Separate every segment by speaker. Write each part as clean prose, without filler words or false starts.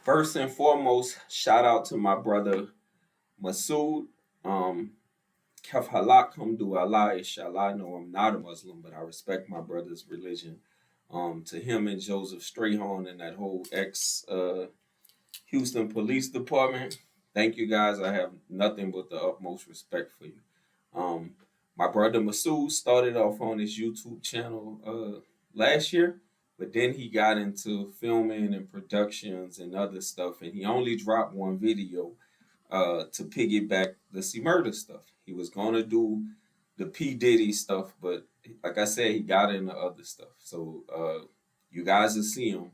Speaker 1: First and foremost, shout out to my brother Masood. Kaf halak hamdu Allah, inshallah. No, I'm not a Muslim, but I respect my brother's religion. To him and Joseph Strayhorn and that whole ex Houston Police Department, thank you guys. I have nothing but the utmost respect for you. My brother Masood started off on his YouTube channel last year, but then he got into filming and productions and other stuff, and he only dropped one video to piggyback the C-Murd3r stuff. He was gonna do the P Diddy stuff, but like I said, he got into other stuff. So you guys will see him,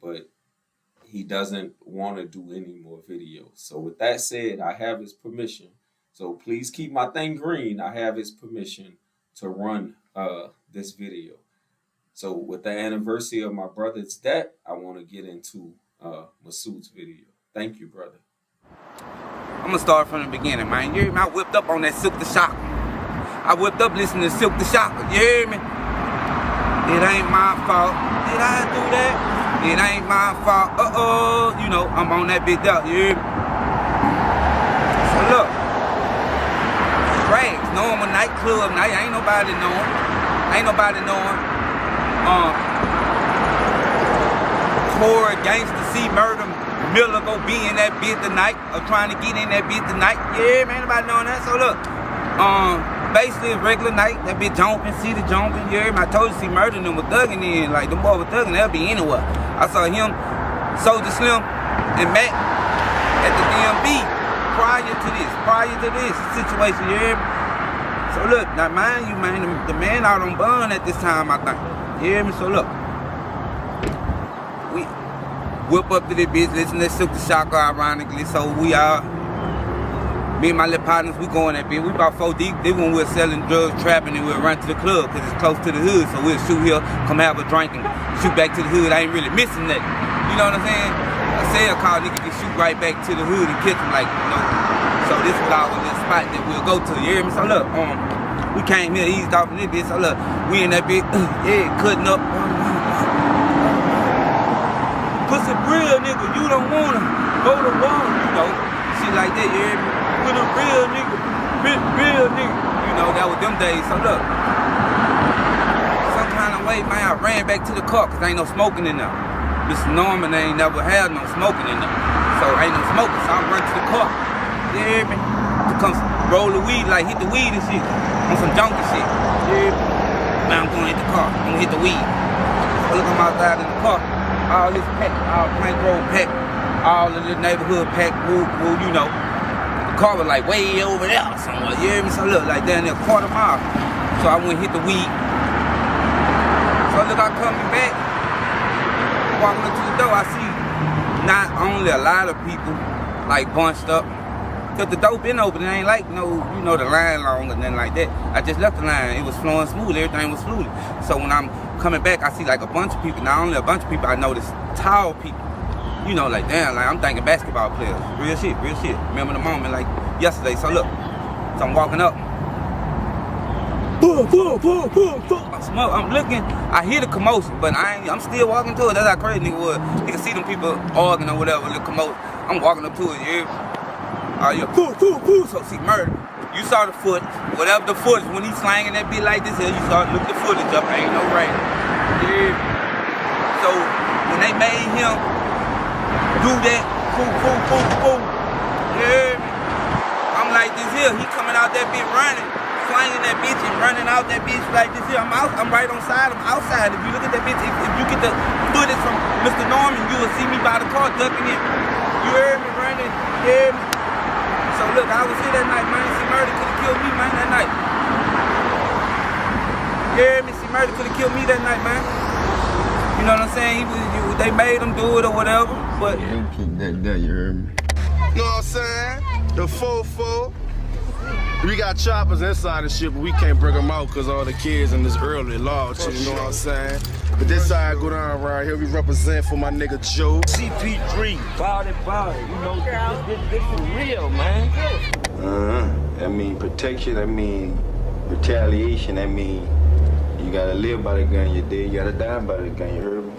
Speaker 1: but he doesn't want to do any more videos. So with that said, I have his permission. So please keep my thing green. I have his permission to run this video. So with the anniversary of my brother's death, I want to get into Masood's video. Thank you, brother.
Speaker 2: I'm gonna start from the beginning, man. You hear me? I whipped up on that Silk the Shocker. I whipped up listening to Silk the Shocker. You hear me? It ain't my fault. Did I do that? It ain't my fault. You know, I'm on that big dog. You hear me? So look, rags, normal nightclub night. Ain't nobody knowing. Ain't nobody knowing. Corey gangster C-Murd3r Miller go be in that bit tonight, or trying to get in that bit tonight. Yeah, man, nobody knowing that. So look, basically a regular night, that bit jumping, see the jumping. Yeah, I told you C-Murd3r them was thugging in, like them boys were thugging, they'll be anywhere. I saw him, Soldier Slim, and Matt at the DMV prior to this situation. Yeah. So look, now mind you, man, the man out on bond at this time, I think. Yeah, so look. We whip up to this bitch, listen to Silk the Shocker, ironically. So we are, me and my little partners, we going that bitch. We about 4 deep. They when we're selling drugs, trapping, and we'll run to the club because it's close to the hood. So we'll shoot here, come have a drink, and shoot back to the hood. I ain't really missing nothing. You know what I'm saying? A cell call, nigga can shoot right back to the hood and catch them, like, you know. So this is our little spot that we'll go to. You hear me? So look, we came here, eased off in this bitch. So look, we in that bitch, yeah, cutting up. Pussy real nigga, you don't wanna go to war, you know, shit like that, you hear me? With a real nigga, real nigga, you know, that was them days. So look, some kind of way, man, I ran back to the car, cause ain't no smoking in there. Mr. Norman ain't never had no smoking in there, so ain't no smoking, so I run to the car, you hear me? To come roll the weed, like hit the weed and shit, on some junkie shit, you hear me? Man, I'm gonna hit the car, I'm gonna hit the weed. So look, I'm outside in the car. All this pack, all Plank Road pack, all of the neighborhood pack, woo, you know. The car was like way over there somewhere, you hear me? So look, like down there, quarter mile. So I went and hit the weed. So look, I coming back, walking up to the door, I see not only a lot of people like bunched up, cause the door been open, it ain't like no, you know, the line long or nothing like that. I just left the line, it was flowing smooth, everything was fluid. So when I'm coming back, I see like a bunch of people, not only a bunch of people, I noticed tall people. You know, like damn, like I'm thinking basketball players. Real shit, real shit. Remember the moment like yesterday, so look. So I'm walking up. I'm looking, I hear the commotion, but I'm still walking to it. That's how crazy nigga was. You can see them people arguing or whatever, the commotion. I'm walking up to it, yeah. So see, murder. You saw the foot, whatever the footage, when he's slanging that bit like this, you saw, look the footage up, ain't no rain. Yeah. So when they made him do that, yeah, I'm like this here, he coming out that bitch running, slanging that bitch and running out that bitch like this here. I'm right on side, I'm outside. If you look at that bitch, if you get the footage from Mr. Norman, you will see me by the car ducking it. You heard me running, yeah. So look, I was here that night, man. C-Murd3r could have killed me, man, that night. Yeah, C-Murd3r could have killed me that night, man. You know what I'm saying? They made him do it or whatever, but...
Speaker 3: Yeah, keep that there, you heard me?
Speaker 4: You know what I'm saying? The 4-4. We got choppers inside the shit, but we can't bring them out because all the kids in this early law shit, you know what I'm saying? But this side go down right here, we represent for my nigga Joe.
Speaker 5: CP3, body, you know, this is real, man.
Speaker 3: That mean protection, that mean retaliation, that mean you gotta live by the gun, you did, you gotta die by the gun, you heard me?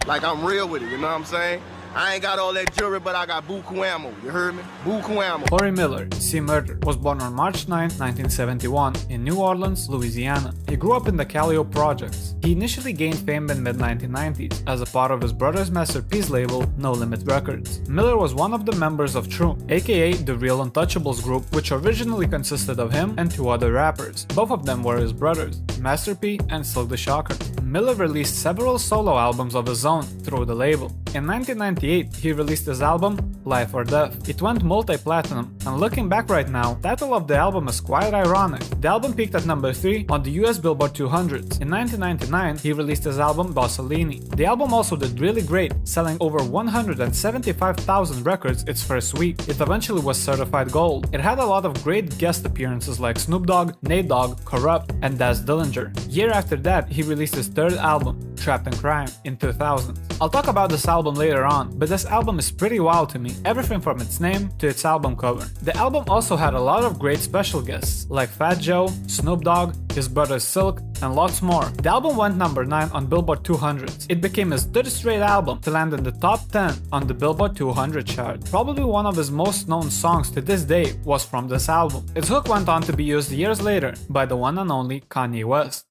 Speaker 4: Like I'm real with it, you know what I'm saying? I ain't got all that jewelry, but I got buku ammo, you heard me? Buku ammo.
Speaker 6: Corey Miller, C-Murd3r, was born on March 9, 1971 in New Orleans, Louisiana. He grew up in the Calliope projects. He initially gained fame in mid-1990s as a part of his brother's masterpiece label, No Limit Records. Miller was one of the members of Courtroom, aka the Real Untouchables group, which originally consisted of him and 2 other rappers. Both of them were his brothers, Master P and Silk the Shocker. Miller released several solo albums of his own through the label. In 1998, he released his album, Life or Death. It went multi-platinum, and looking back right now, the title of the album is quite ironic. The album peaked at number 3 on the US Billboard 200s. In 1999, he released his album, Bossellini. The album also did really great, selling over 175,000 records its first week. It eventually was certified gold. It had a lot of great guest appearances like Snoop Dogg, Nate Dogg, Corrupt, and Daz Dillinger. Year after that, he released his 3rd album, Trapped in Crime, in 2000. I'll talk about this album later on, but this album is pretty wild to me, everything from its name to its album cover. The album also had a lot of great special guests, like Fat Joe, Snoop Dogg, his brother Silk, and lots more. The album went number 9 on Billboard 200s. It became his 3rd straight album to land in the top 10 on the Billboard 200 chart. Probably one of his most known songs to this day was from this album. Its hook went on to be used years later by the one and only Kanye West.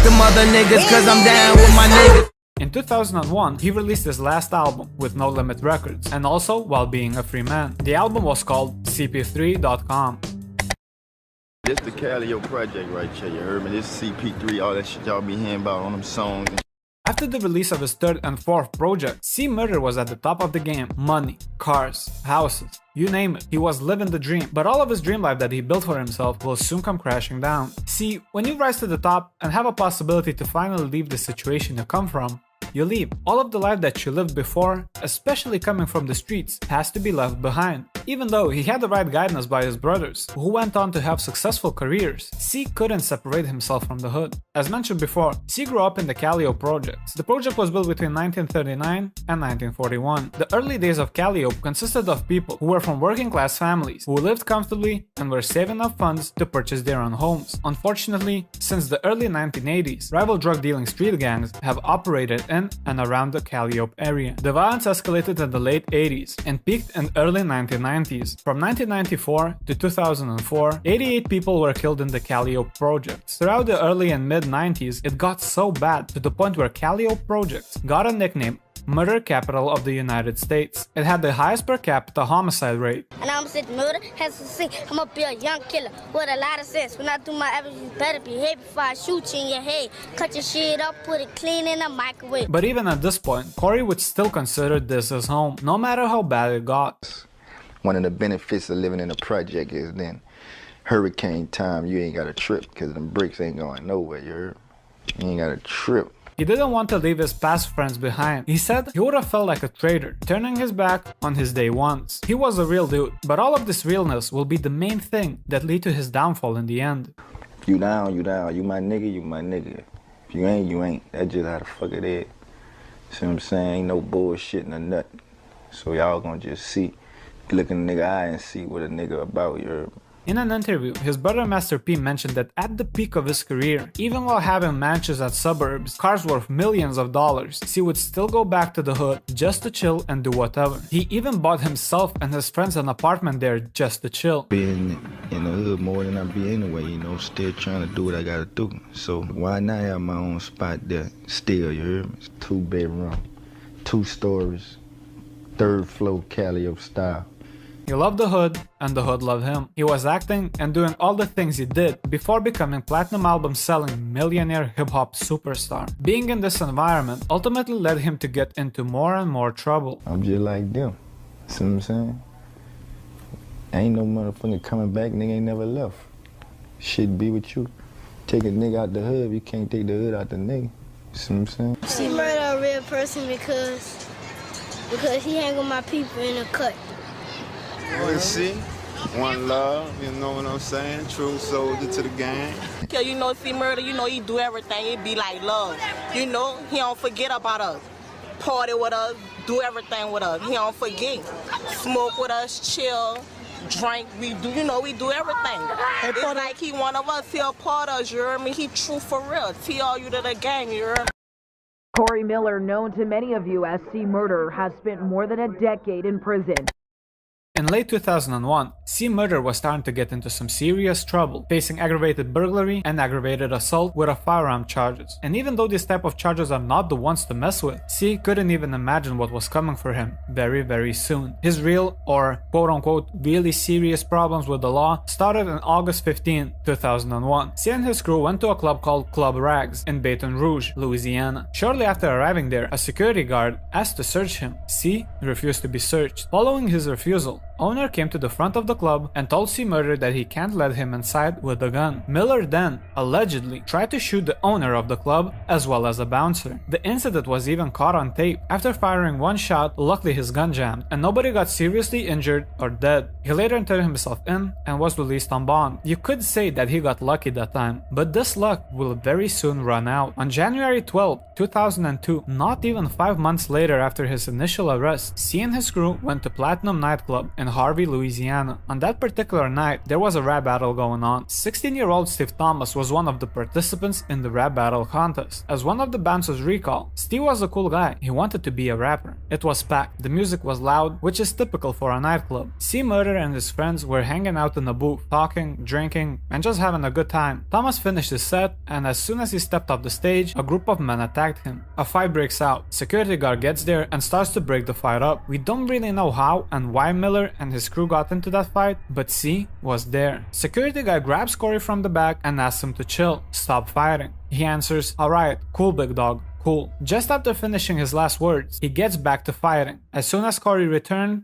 Speaker 7: Them other niggas, cause I'm down with my niggas.
Speaker 6: In 2001, he released his last album with No Limit Records, and also while being a free man. The album was called CP3.com.
Speaker 3: This the Calliope project right here, you heard me? This CP3, all that shit y'all be hearing about on them songs.
Speaker 6: After the release of his 3rd and 4th project, C-Murd3r was at the top of the game. Money, cars, houses, you name it. He was living the dream, but all of his dream life that he built for himself will soon come crashing down. See, when you rise to the top and have a possibility to finally leave the situation you come from, you leave. All of the life that you lived before, especially coming from the streets, has to be left behind. Even though he had the right guidance by his brothers, who went on to have successful careers, C couldn't separate himself from the hood. As mentioned before, C grew up in the Calliope projects. The project was built between 1939 and 1941. The early days of Calliope consisted of people who were from working class families, who lived comfortably and were saving up funds to purchase their own homes. Unfortunately, since the early 1980s, rival drug dealing street gangs have operated in and around the Calliope area. The violence escalated in the late 80s and peaked in early 1990s. From 1994 to 2004, 88 people were killed in the Calliope projects. Throughout the early and mid-90s, it got so bad to the point where Calliope projects got a nickname, murder capital of the United States. It had the highest per capita homicide rate.
Speaker 8: And I'm saying murder has to sing. I'm gonna be a young killer with a lot of sense. When I do my average, you better behave before I shoot you in your head. Cut your shit up, put it clean in a microwave.
Speaker 6: But even at this point, Corey would still consider this his home, no matter how bad it got.
Speaker 3: One of the benefits of living in a project is then hurricane time, you ain't got a trip because them bricks ain't going nowhere, you heard? You ain't got a trip.
Speaker 6: He didn't want to leave his past friends behind. He said he would have felt like a traitor, turning his back on his day ones. He was a real dude, but all of this realness will be the main thing that lead to his downfall in the end.
Speaker 3: If you down, you down. You my nigga, you my nigga. If you ain't, you ain't. That's just how the fuck it is. See what I'm saying? Ain't no bullshit in a nut. So y'all gonna just see. Look in the nigga eye and see what a nigga about, you heard?
Speaker 6: In an interview, his brother Master P mentioned that at the peak of his career, even while having mansions at suburbs, cars worth millions of dollars, C would still go back to the hood just to chill and do whatever. He even bought himself and his friends an apartment there just to chill.
Speaker 3: Being in the hood more than I be anyway, you know, still trying to do what I gotta do. So why not have my own spot there still, you heard me? It's 2-bedroom, 2 stories, 3rd floor Calliope style.
Speaker 6: He loved the hood, and the hood loved him. He was acting and doing all the things he did before becoming platinum album selling millionaire hip-hop superstar. Being in this environment ultimately led him to get into more and more trouble.
Speaker 3: I'm just like them, see what I'm saying? Ain't no motherfucker coming back, nigga ain't never left. Shit be with you. Take a nigga out the hood, you can't take the hood out the nigga. See what I'm saying?
Speaker 8: She murdered a real person because he hang with my people in the cut.
Speaker 9: You see, one love, you know what I'm saying? True soldier to the gang.
Speaker 10: Cause you know, C-Murd3r, you know he do everything. It be like love. You know, he don't forget about us. Party with us, do everything with us. He don't forget. Smoke with us, chill, drink, we do, you know, we do everything. It's like he one of us, he a part of us, you hear me? He true for real. TRU to the gang, you hear me?
Speaker 11: Corey Miller, known to many of you as C-Murd3r, has spent more than a decade in prison.
Speaker 6: In late 2001, C-Murd3r was starting to get into some serious trouble, facing aggravated burglary and aggravated assault with a firearm charges. And even though these type of charges are not the ones to mess with, C couldn't even imagine what was coming for him very soon. His real, or quote-unquote really serious problems with the law started on August 15, 2001. C and his crew went to a club called Club Rags in Baton Rouge, Louisiana. Shortly after arriving there, a security guard asked to search him. C refused to be searched. Following his refusal, owner came to the front of the club and told C-Murd3r that he can't let him inside with a gun. Miller then, allegedly, tried to shoot the owner of the club as well as a bouncer. The incident was even caught on tape. After firing one shot, luckily his gun jammed and nobody got seriously injured or dead. He later turned himself in and was released on bond. You could say that he got lucky that time, but this luck will very soon run out. On January 12, 2002, not even 5 months later after his initial arrest, C and his crew went to Platinum nightclub in Harvey, Louisiana. On that particular night, there was a rap battle going on. 16-year-old Steve Thomas was one of the participants in the rap battle contest. As one of the bouncers recalled, Steve was a cool guy. He wanted to be a rapper. It was packed. The music was loud, which is typical for a nightclub. C-Murd3r and his friends were hanging out in the booth, talking, drinking, and just having a good time. Thomas finished his set, and as soon as he stepped off the stage, a group of men attacked him. A fight breaks out. Security guard gets there and starts to break the fight up. We don't really know how and why Miller and his crew got into that fight, but C was there. Security guy grabs Corey from the back and asks him to chill, stop fighting. He answers, "Alright, cool big dog, cool." Just after finishing his last words, he gets back to fighting. As soon as Corey returned,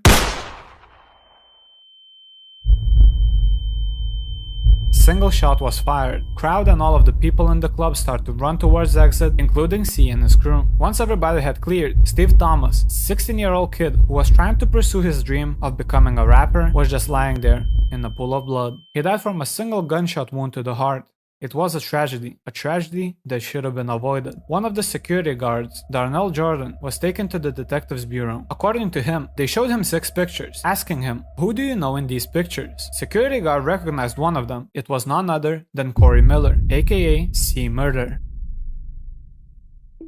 Speaker 6: single shot was fired. Crowd and all of the people in the club start to run towards the exit, including C and his crew. Once everybody had cleared, Steve Thomas, 16-year-old kid who was trying to pursue his dream of becoming a rapper, was just lying there in a pool of blood. He died from a single gunshot wound to the heart. It was a tragedy that should have been avoided. One of the security guards, Darnell Jordan, was taken to the detectives bureau. According to him, they showed him 6 pictures, asking him, "Who do you know in these pictures?" Security guard recognized one of them. It was none other than Corey Miller, aka C-Murd3r.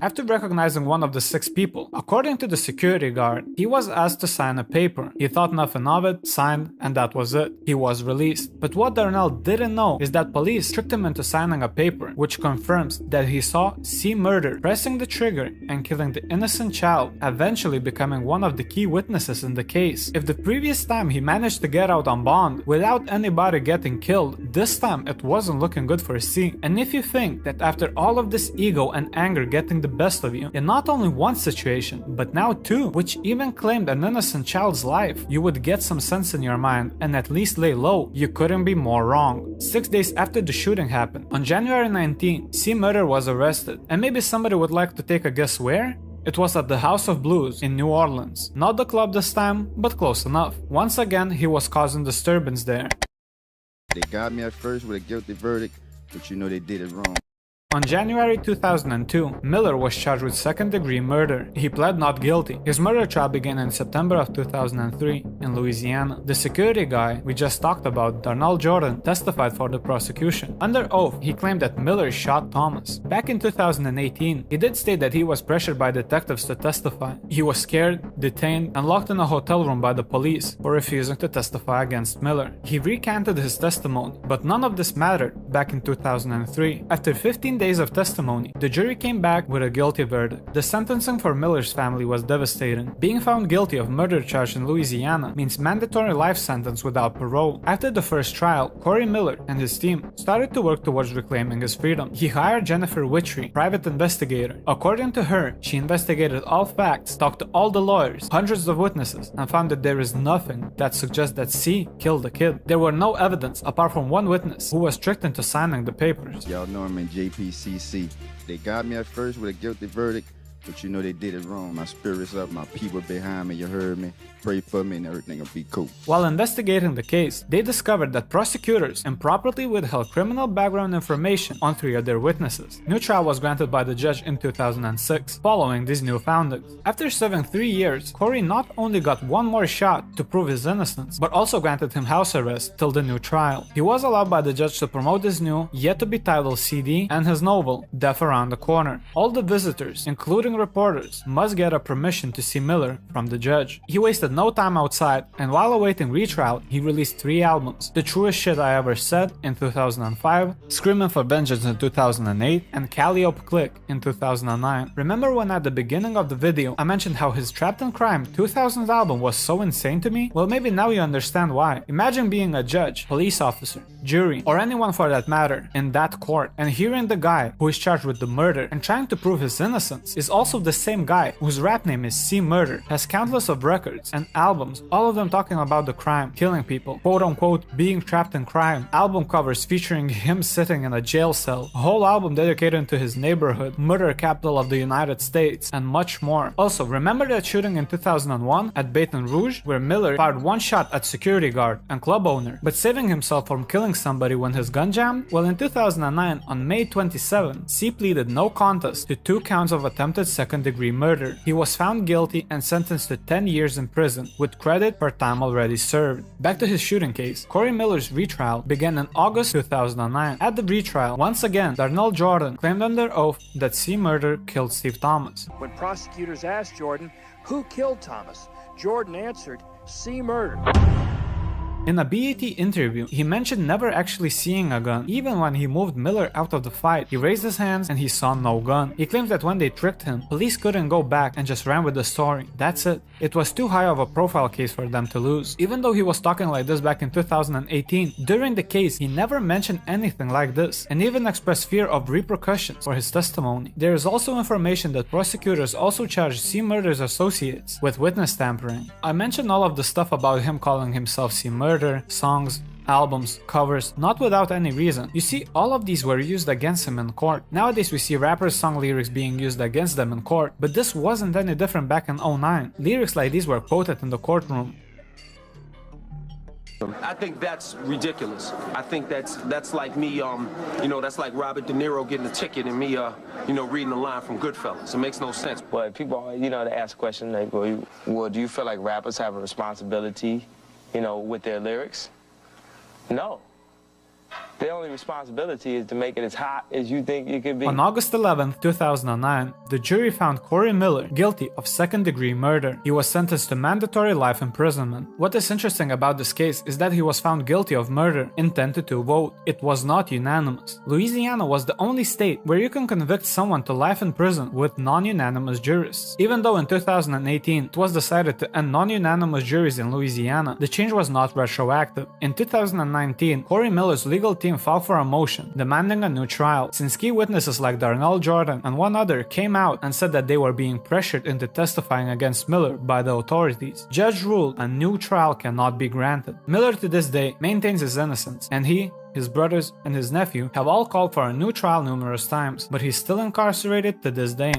Speaker 6: After recognizing one of the 6 people, according to the security guard, he was asked to sign a paper. He thought nothing of it, signed, and that was it. He was released. But what Darnell didn't know is that police tricked him into signing a paper, which confirms that he saw C-Murd3r pressing the trigger and killing the innocent child, eventually becoming one of the key witnesses in the case. If the previous time he managed to get out on bond without anybody getting killed, this time it wasn't looking good for C. And if you think that after all of this ego and anger getting the best of you in not only one situation but now 2, which even claimed an innocent child's life, you would get some sense in your mind and at least lay low, you couldn't be more wrong. 6 days after the shooting happened, on January 19, C-Murd3r was arrested, and maybe somebody would like to take a guess where? It was at the House of Blues in New Orleans. Not the club this time, but close enough. Once again, he was causing disturbance there.
Speaker 3: They got me at first with a guilty verdict, but you know they did it wrong.
Speaker 6: On January 2002, Miller was charged with second-degree murder. He pled not guilty. His murder trial began in September of 2003 in Louisiana. The security guy we just talked about, Darnell Jordan, testified for the prosecution. Under oath, he claimed that Miller shot Thomas. Back in 2018, he did state that he was pressured by detectives to testify. He was scared, detained, and locked in a hotel room by the police for refusing to testify against Miller. He recanted his testimony, but none of this mattered back in 2003. After 15 days of testimony, the jury came back with a guilty verdict. The sentencing for Miller's family was devastating. Being found guilty of murder charge in Louisiana means mandatory life sentence without parole. After the first trial, Corey Miller and his team started to work towards reclaiming his freedom. He hired Jennifer Witry, private investigator. According to her, she investigated all facts, talked to all the lawyers, hundreds of witnesses, and found that there is nothing that suggests that C killed the kid. There were no evidence apart from one witness who was tricked into signing the papers.
Speaker 3: Y'all know I'm in JPCC. They got me at first with a guilty verdict,
Speaker 12: But you know they did it wrong. My spirit's up, my people behind me, you heard me? Pray for me and everything will be cool.
Speaker 6: While investigating the case, they discovered that prosecutors improperly withheld criminal background information on 3 of their witnesses. New trial was granted by the judge in 2006, following these new foundings. After serving 3 years, Corey not only got one more shot to prove his innocence, but also granted him house arrest till the new trial. He was allowed by the judge to promote his new, yet-to-be titled CD and his novel, Death Around the Corner. All the visitors, including reporters, must get a permission to see Miller from the judge. He wasted no time outside, and while awaiting retrial, he released 3 albums: The Truest Shit I Ever Said in 2005, Screaming for Vengeance in 2008, and Calliope Click in 2009. Remember when at the beginning of the video I mentioned how his Trapped in Crime 2000 album was so insane to me? Well, maybe now you understand why. Imagine being a judge, police officer, jury, or anyone for that matter, in that court, and hearing the guy who is charged with the murder and trying to prove his innocence is also the same guy whose rap name is C-Murd3r, has countless of records and albums, all of them talking about the crime, killing people, quote unquote being trapped in crime, album covers featuring him sitting in a jail cell, a whole album dedicated to his neighborhood, murder capital of the United States, and much more. Also, remember that shooting in 2001 at Baton Rouge, where Miller fired one shot at security guard and club owner, but saving himself from killing somebody when his gun jammed? Well, in 2009, on May 27, C pleaded no contest to 2 counts of attempted second-degree murder. He was found guilty and sentenced to 10 years in prison, with credit for time already served. Back to his shooting case, Corey Miller's retrial began in August 2009. At the retrial, once again, Darnell Jordan claimed under oath that C-Murd3r killed Steve Thomas.
Speaker 13: When prosecutors asked Jordan who killed Thomas, Jordan answered, C-Murd3r.
Speaker 6: In a BET interview, he mentioned never actually seeing a gun. Even when he moved Miller out of the fight, he raised his hands and he saw no gun. He claims that when they tricked him, police couldn't go back and just ran with the story. That's it. It was too high of a profile case for them to lose. Even though he was talking like this back in 2018, during the case he never mentioned anything like this, and even expressed fear of repercussions for his testimony. There is also information that prosecutors also charged C-Murd3r's associates with witness tampering. I mentioned all of the stuff about him calling himself C-Murd3r, songs, albums, covers, not without any reason. You see, all of these were used against him in court. Nowadays we see rappers' song lyrics being used against them in court, but this wasn't any different back in 2009. Lyrics like these were quoted in the courtroom.
Speaker 14: I think that's ridiculous. I think that's like me, that's like Robert De Niro getting a ticket and me, reading a line from Goodfellas. It makes no sense.
Speaker 15: But people, they ask questions like, well, do you feel like rappers have a responsibility, with their lyrics? No. Their only responsibility is to make it as hot as you think it could be.
Speaker 6: On August 11, 2009, the jury found Corey Miller guilty of second-degree murder. He was sentenced to mandatory life imprisonment. What is interesting about this case is that he was found guilty of murder in 10-2 vote. It was not unanimous. Louisiana was the only state where you can convict someone to life in prison with non-unanimous jurists. Even though in 2018 it was decided to end non-unanimous juries in Louisiana, the change was not retroactive. In 2019, Corey Miller's legal team filed for a motion demanding a new trial, since key witnesses like Darnell Jordan and one other came out and said that they were being pressured into testifying against Miller by the authorities. Judge ruled a new trial cannot be granted. Miller to this day maintains his innocence, and he, his brothers, and his nephew have all called for a new trial numerous times, but he's still incarcerated to this day.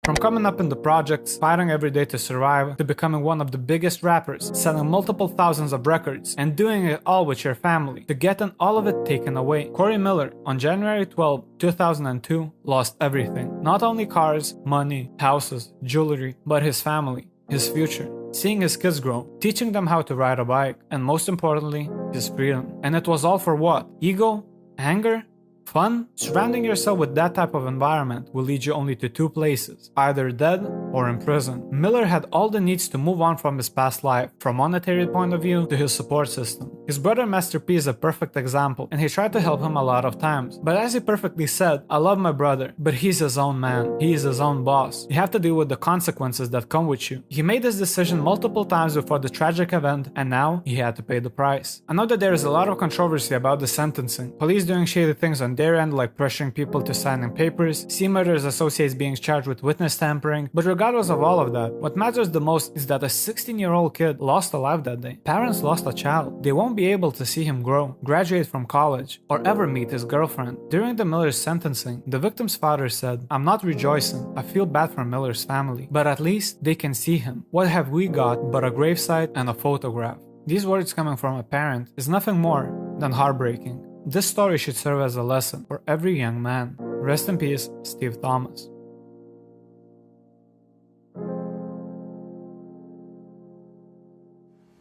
Speaker 6: From coming up in the projects, fighting every day to survive, to becoming one of the biggest rappers, selling multiple thousands of records, and doing it all with your family, to getting all of it taken away, Corey Miller, on January 12, 2002, lost everything. Not only cars, money, houses, jewelry, but his family, his future. Seeing his kids grow, teaching them how to ride a bike, and most importantly, his freedom. And it was all for what? Ego? Anger? Fun? Surrounding yourself with that type of environment will lead you only to 2 places, either dead or in prison. Miller had all the needs to move on from his past life, from monetary point of view to his support system. His brother Master P is a perfect example, and he tried to help him a lot of times. But as he perfectly said, I love my brother, but he's his own man. He is his own boss. You have to deal with the consequences that come with you. He made this decision multiple times before the tragic event, and now he had to pay the price. I know that there is a lot of controversy about the sentencing, police doing shady things on their end, like pressuring people to sign in papers. C-Murd3r's associates being charged with witness tampering. But regardless of all of that, what matters the most is that a 16-year-old kid lost a life that day. Parents lost a child. They won't be able to see him grow, graduate from college, or ever meet his girlfriend. During the Miller's sentencing, the victim's father said, "I'm not rejoicing. I feel bad for Miller's family, but at least they can see him. What have we got but a gravesite and a photograph?" These words coming from a parent is nothing more than heartbreaking. This story should serve as a lesson for every young man. Rest in peace, Steve Thomas.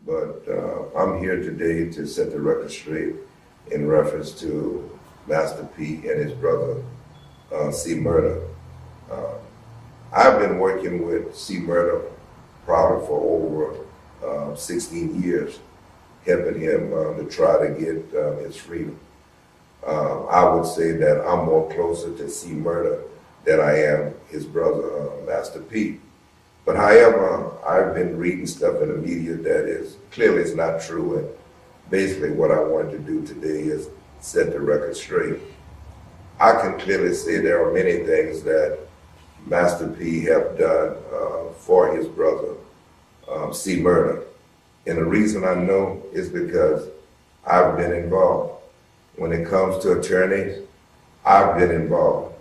Speaker 16: But I'm here today to set the record straight in reference to Master P and his brother, C-Murd3r. I've been working with C-Murd3r probably for over 16 years, helping him to try to get his freedom. I would say that I'm more closer to C-Murd3r than I am his brother, Master P. But however, I've been reading stuff in the media that is clearly is not true, and basically what I wanted to do today is set the record straight. I can clearly say there are many things that Master P have done for his brother, C-Murd3r. And the reason I know is because I've been involved. When it comes to attorneys, I've been involved.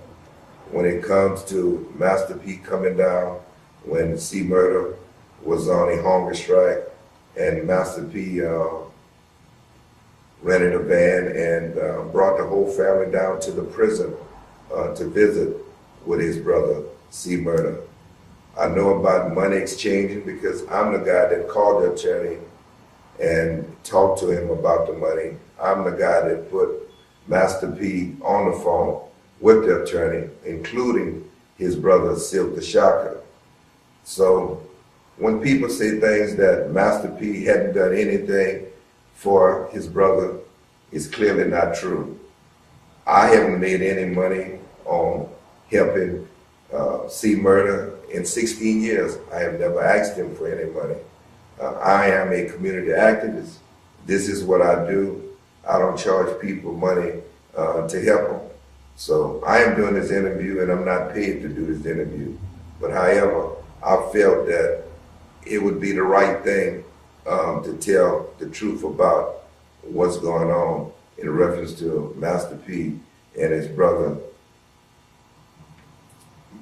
Speaker 16: When it comes to Master P coming down, when C-Murd3r was on a hunger strike and Master P rented a van and brought the whole family down to the prison to visit with his brother, C-Murd3r. I know about money exchanging because I'm the guy that called the attorney and talked to him about the money. I'm the guy that put Master P on the phone with the attorney, including his brother, Silk the Shocker. So when people say things that Master P hadn't done anything for his brother, it's clearly not true. I haven't made any money on helping C-Murd3r in 16 years. I have never asked him for any money. I am a community activist. This is what I do. I don't charge people money to help them. So I am doing this interview and I'm not paid to do this interview. But however, I felt that it would be the right thing to tell the truth about what's going on in reference to Master P and his brother,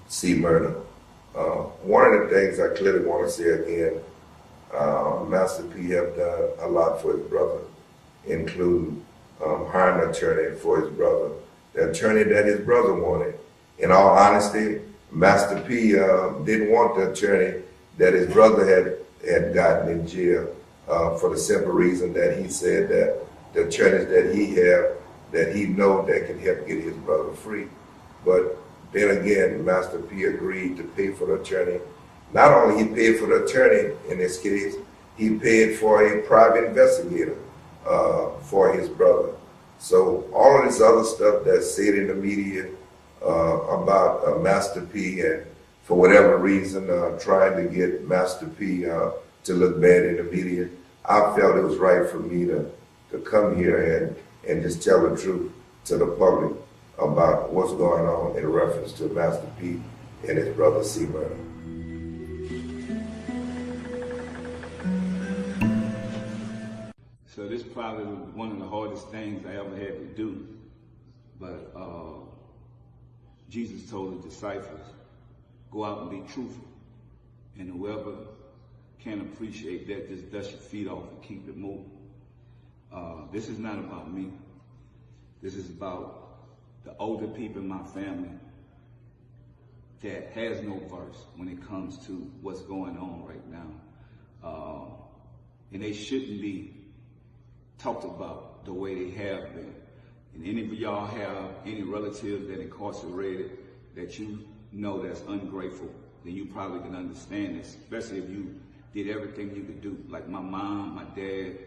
Speaker 16: C-Murd3r. One of the things I clearly want to say again, Master P have done a lot for his brother, including hiring an attorney for his brother, the attorney that his brother wanted. In all honesty, Master P didn't want the attorney that his brother had gotten in jail for the simple reason that he said that the attorneys that he have, that he know that can help get his brother free. But then again, Master P agreed to pay for the attorney. Not only he paid for the attorney in this case, he paid for a private investigator for his brother. So all of this other stuff that's said in the media about Master P and for whatever reason trying to get Master P to look bad in the media, I felt it was right for me to come here and just tell the truth to the public about what's going on in reference to Master P and his brother C-Murd3r.
Speaker 2: So this probably was one of the hardest things I ever had to do. But Jesus told the disciples, go out and be truthful. And whoever can appreciate that, just dust your feet off and keep it moving. This is not about me. This is about the older people in my family that has no verse when it comes to what's going on right now. And they shouldn't be talked about the way they have been. And any of y'all have any relatives that incarcerated that you know that's ungrateful, then you probably can understand this, especially if you did everything you could do. Like my mom, my dad,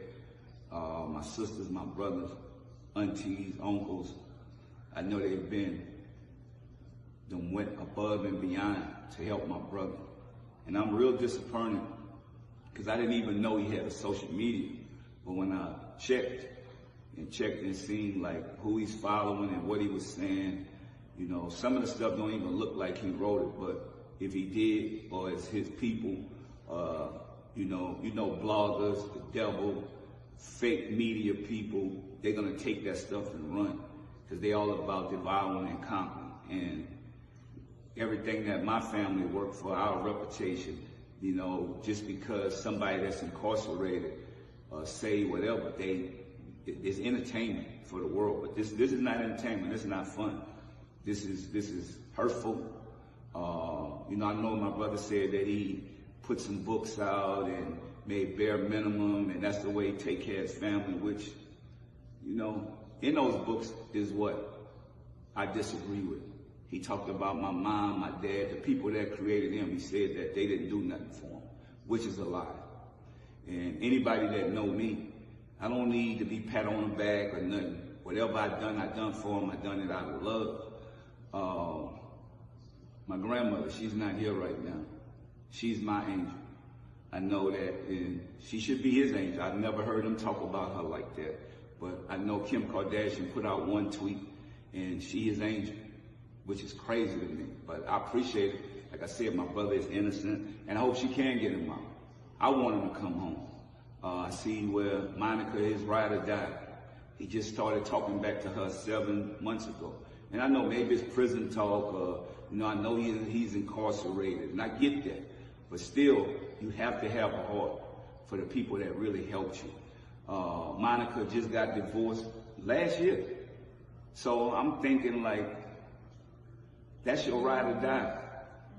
Speaker 2: my sisters, my brothers, aunties, uncles. I know they've been, them went above and beyond to help my brother. And I'm real disappointed because I didn't even know he had a social media. But when I checked
Speaker 17: and checked and seen like who he's following and what he was saying. You know, some of the stuff don't even look like he wrote it, but if he did, or it's his people, you know, bloggers, the devil, fake media people, they're gonna take that stuff and run, because they all about devouring and conquering. And everything that my family worked for, our reputation, you know, just because somebody that's incarcerated say whatever, it's entertainment for the world. But this is not entertainment. This is not fun. This is hurtful. You know, I know my brother said that he put some books out and made bare minimum, and that's the way he take care of his family, which, you know, in those books is what I disagree with. He talked about my mom, my dad, the people that created him. He said that they didn't do nothing for him, which is a lie. And anybody that know me, I don't need to be pat on the back or nothing. Whatever I done for him. I done it out of love. My grandmother, she's not here right now. She's my angel. I know that, and she should be his angel. I've never heard him talk about her like that. But I know Kim Kardashian put out one tweet, and she is angel, which is crazy to me. But I appreciate it. Like I said, my brother is innocent, and I hope she can get him out. I want him to come home. I see where Monica, his ride or die. He just started talking back to her 7 months ago. And I know maybe it's prison talk, you know, I know he's incarcerated, and I get that. But still, you have to have a heart for the people that really helped you. Monica just got divorced last year. So I'm thinking like, that's your ride or die.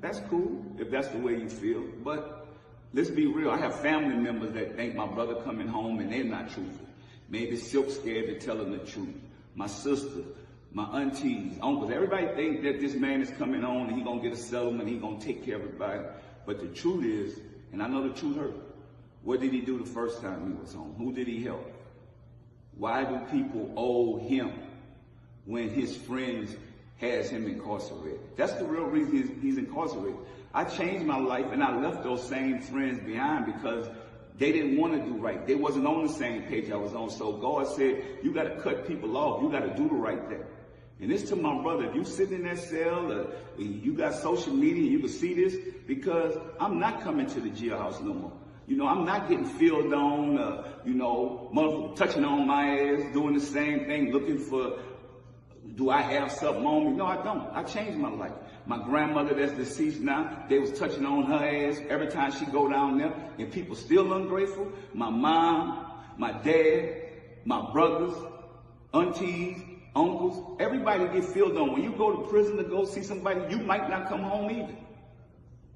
Speaker 17: That's cool, if that's the way you feel. But let's be real, I have family members that think my brother coming home and they're not truthful. Maybe Silk's scared to tell them the truth. My sister, my aunties, uncles, everybody think that this man is coming on and he gonna get a settlement, he gonna take care of everybody. But the truth is, and I know the truth hurt, what did he do the first time he was home? Who did he help? Why do people owe him when his friends has him incarcerated? That's the real reason he's incarcerated. I changed my life and I left those same friends behind because they didn't want to do right. They wasn't on the same page I was on. So God said, you got to cut people off. You got to do the right thing. And this to my brother, if you sitting in that cell, you got social media, you can see this, because I'm not coming to the jailhouse no more. You know, I'm not getting filled on, you know, motherfucker touching on my ass, doing the same thing, looking for, do I have something on me? No, I don't. I changed my life. My grandmother that's deceased now, they was touching on her ass every time she go down there, and people still ungrateful. My mom, my dad, my brothers, aunties, uncles, everybody get filled on. When you go to prison to go see somebody, you might not come home either.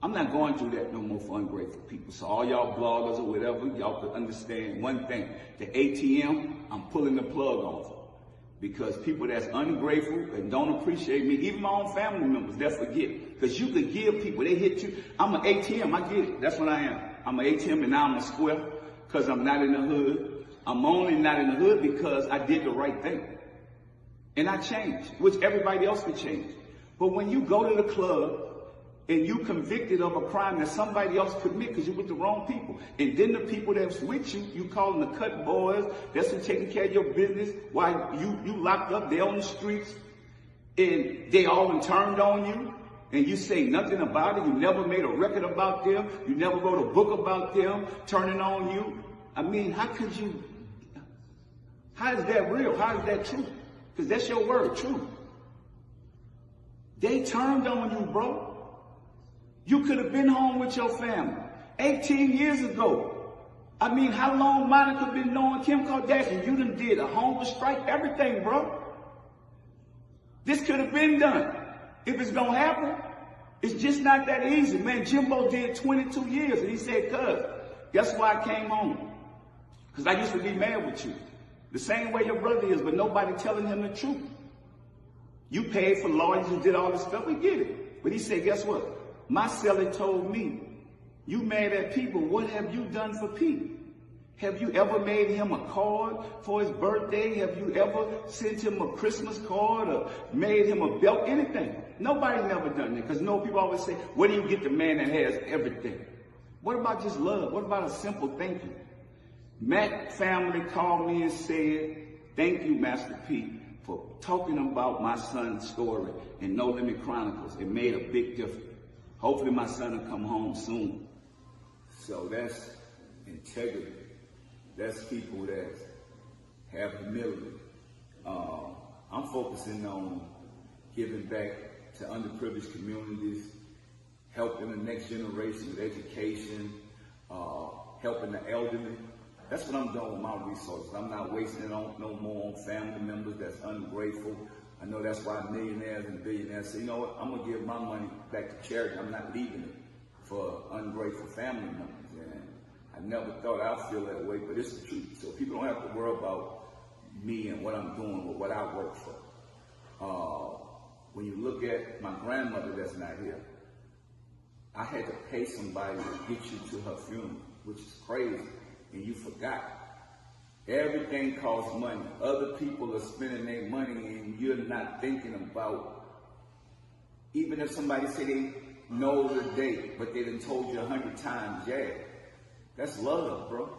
Speaker 17: I'm not going through that no more for ungrateful people. So all y'all bloggers or whatever, y'all could understand one thing. The ATM, I'm pulling the plug off. Because people that's ungrateful and don't appreciate me, even my own family members, they forget. Because you could give people, they hit you. I'm an ATM, I get it. That's what I am. I'm an ATM and now I'm a square because I'm not in the hood. I'm only not in the hood because I did the right thing. And I changed, which everybody else could change. But when you go to the club and you convicted of a crime that somebody else commit because you're with the wrong people, and then the people that's with you, you call them the cut boys, that's who taking care of your business while you locked up, they're on the streets, and they all turned on you, and you say nothing about it, you never made a record about them, you never wrote a book about them, turning on you. I mean, how is that real? How is that true? Because that's your word, true. They turned on you, bro. You could have been home with your family 18 years ago. I mean, how long Monica been knowing Kim Kardashian? You done did a hunger strike, everything, bro. This could have been done. If it's gonna happen, it's just not that easy. Man, Jimbo did 22 years, and he said, cuz, guess why I came home? Because I used to be mad with you. The same way your brother is, but nobody telling him the truth. You paid for lawyers and did all this stuff, we get it. But he said, guess what? My seller told me, you mad at people, what have you done for Pete? Have you ever made him a card for his birthday? Have you ever sent him a Christmas card or made him a belt, anything? Nobody never done that, because people always say, where do you get the man that has everything? What about just love? What about a simple thinking? Mac family called me and said, Thank you, Master P, for talking about my son's story in No Limit Chronicles. It made a big difference. Hopefully my son will come home soon. So that's integrity. That's people that have humility. I'm focusing on giving back to underprivileged communities, helping the next generation with education, helping the elderly. That's what I'm doing with my resources. I'm not wasting it on no more on family members that's ungrateful. I know that's why millionaires and billionaires say, you know what, I'm gonna give my money back to charity. I'm not leaving it for ungrateful family members. And I never thought I'd feel that way, but it's the truth. So people don't have to worry about me and what I'm doing or what I work for. When you look at my grandmother that's not here, I had to pay somebody to get you to her funeral, which is crazy, and you forgot. Everything costs money. Other people are spending their money and you're not thinking about, even if somebody say they know the date, but they done told you 100 times, yeah, that's love, bro.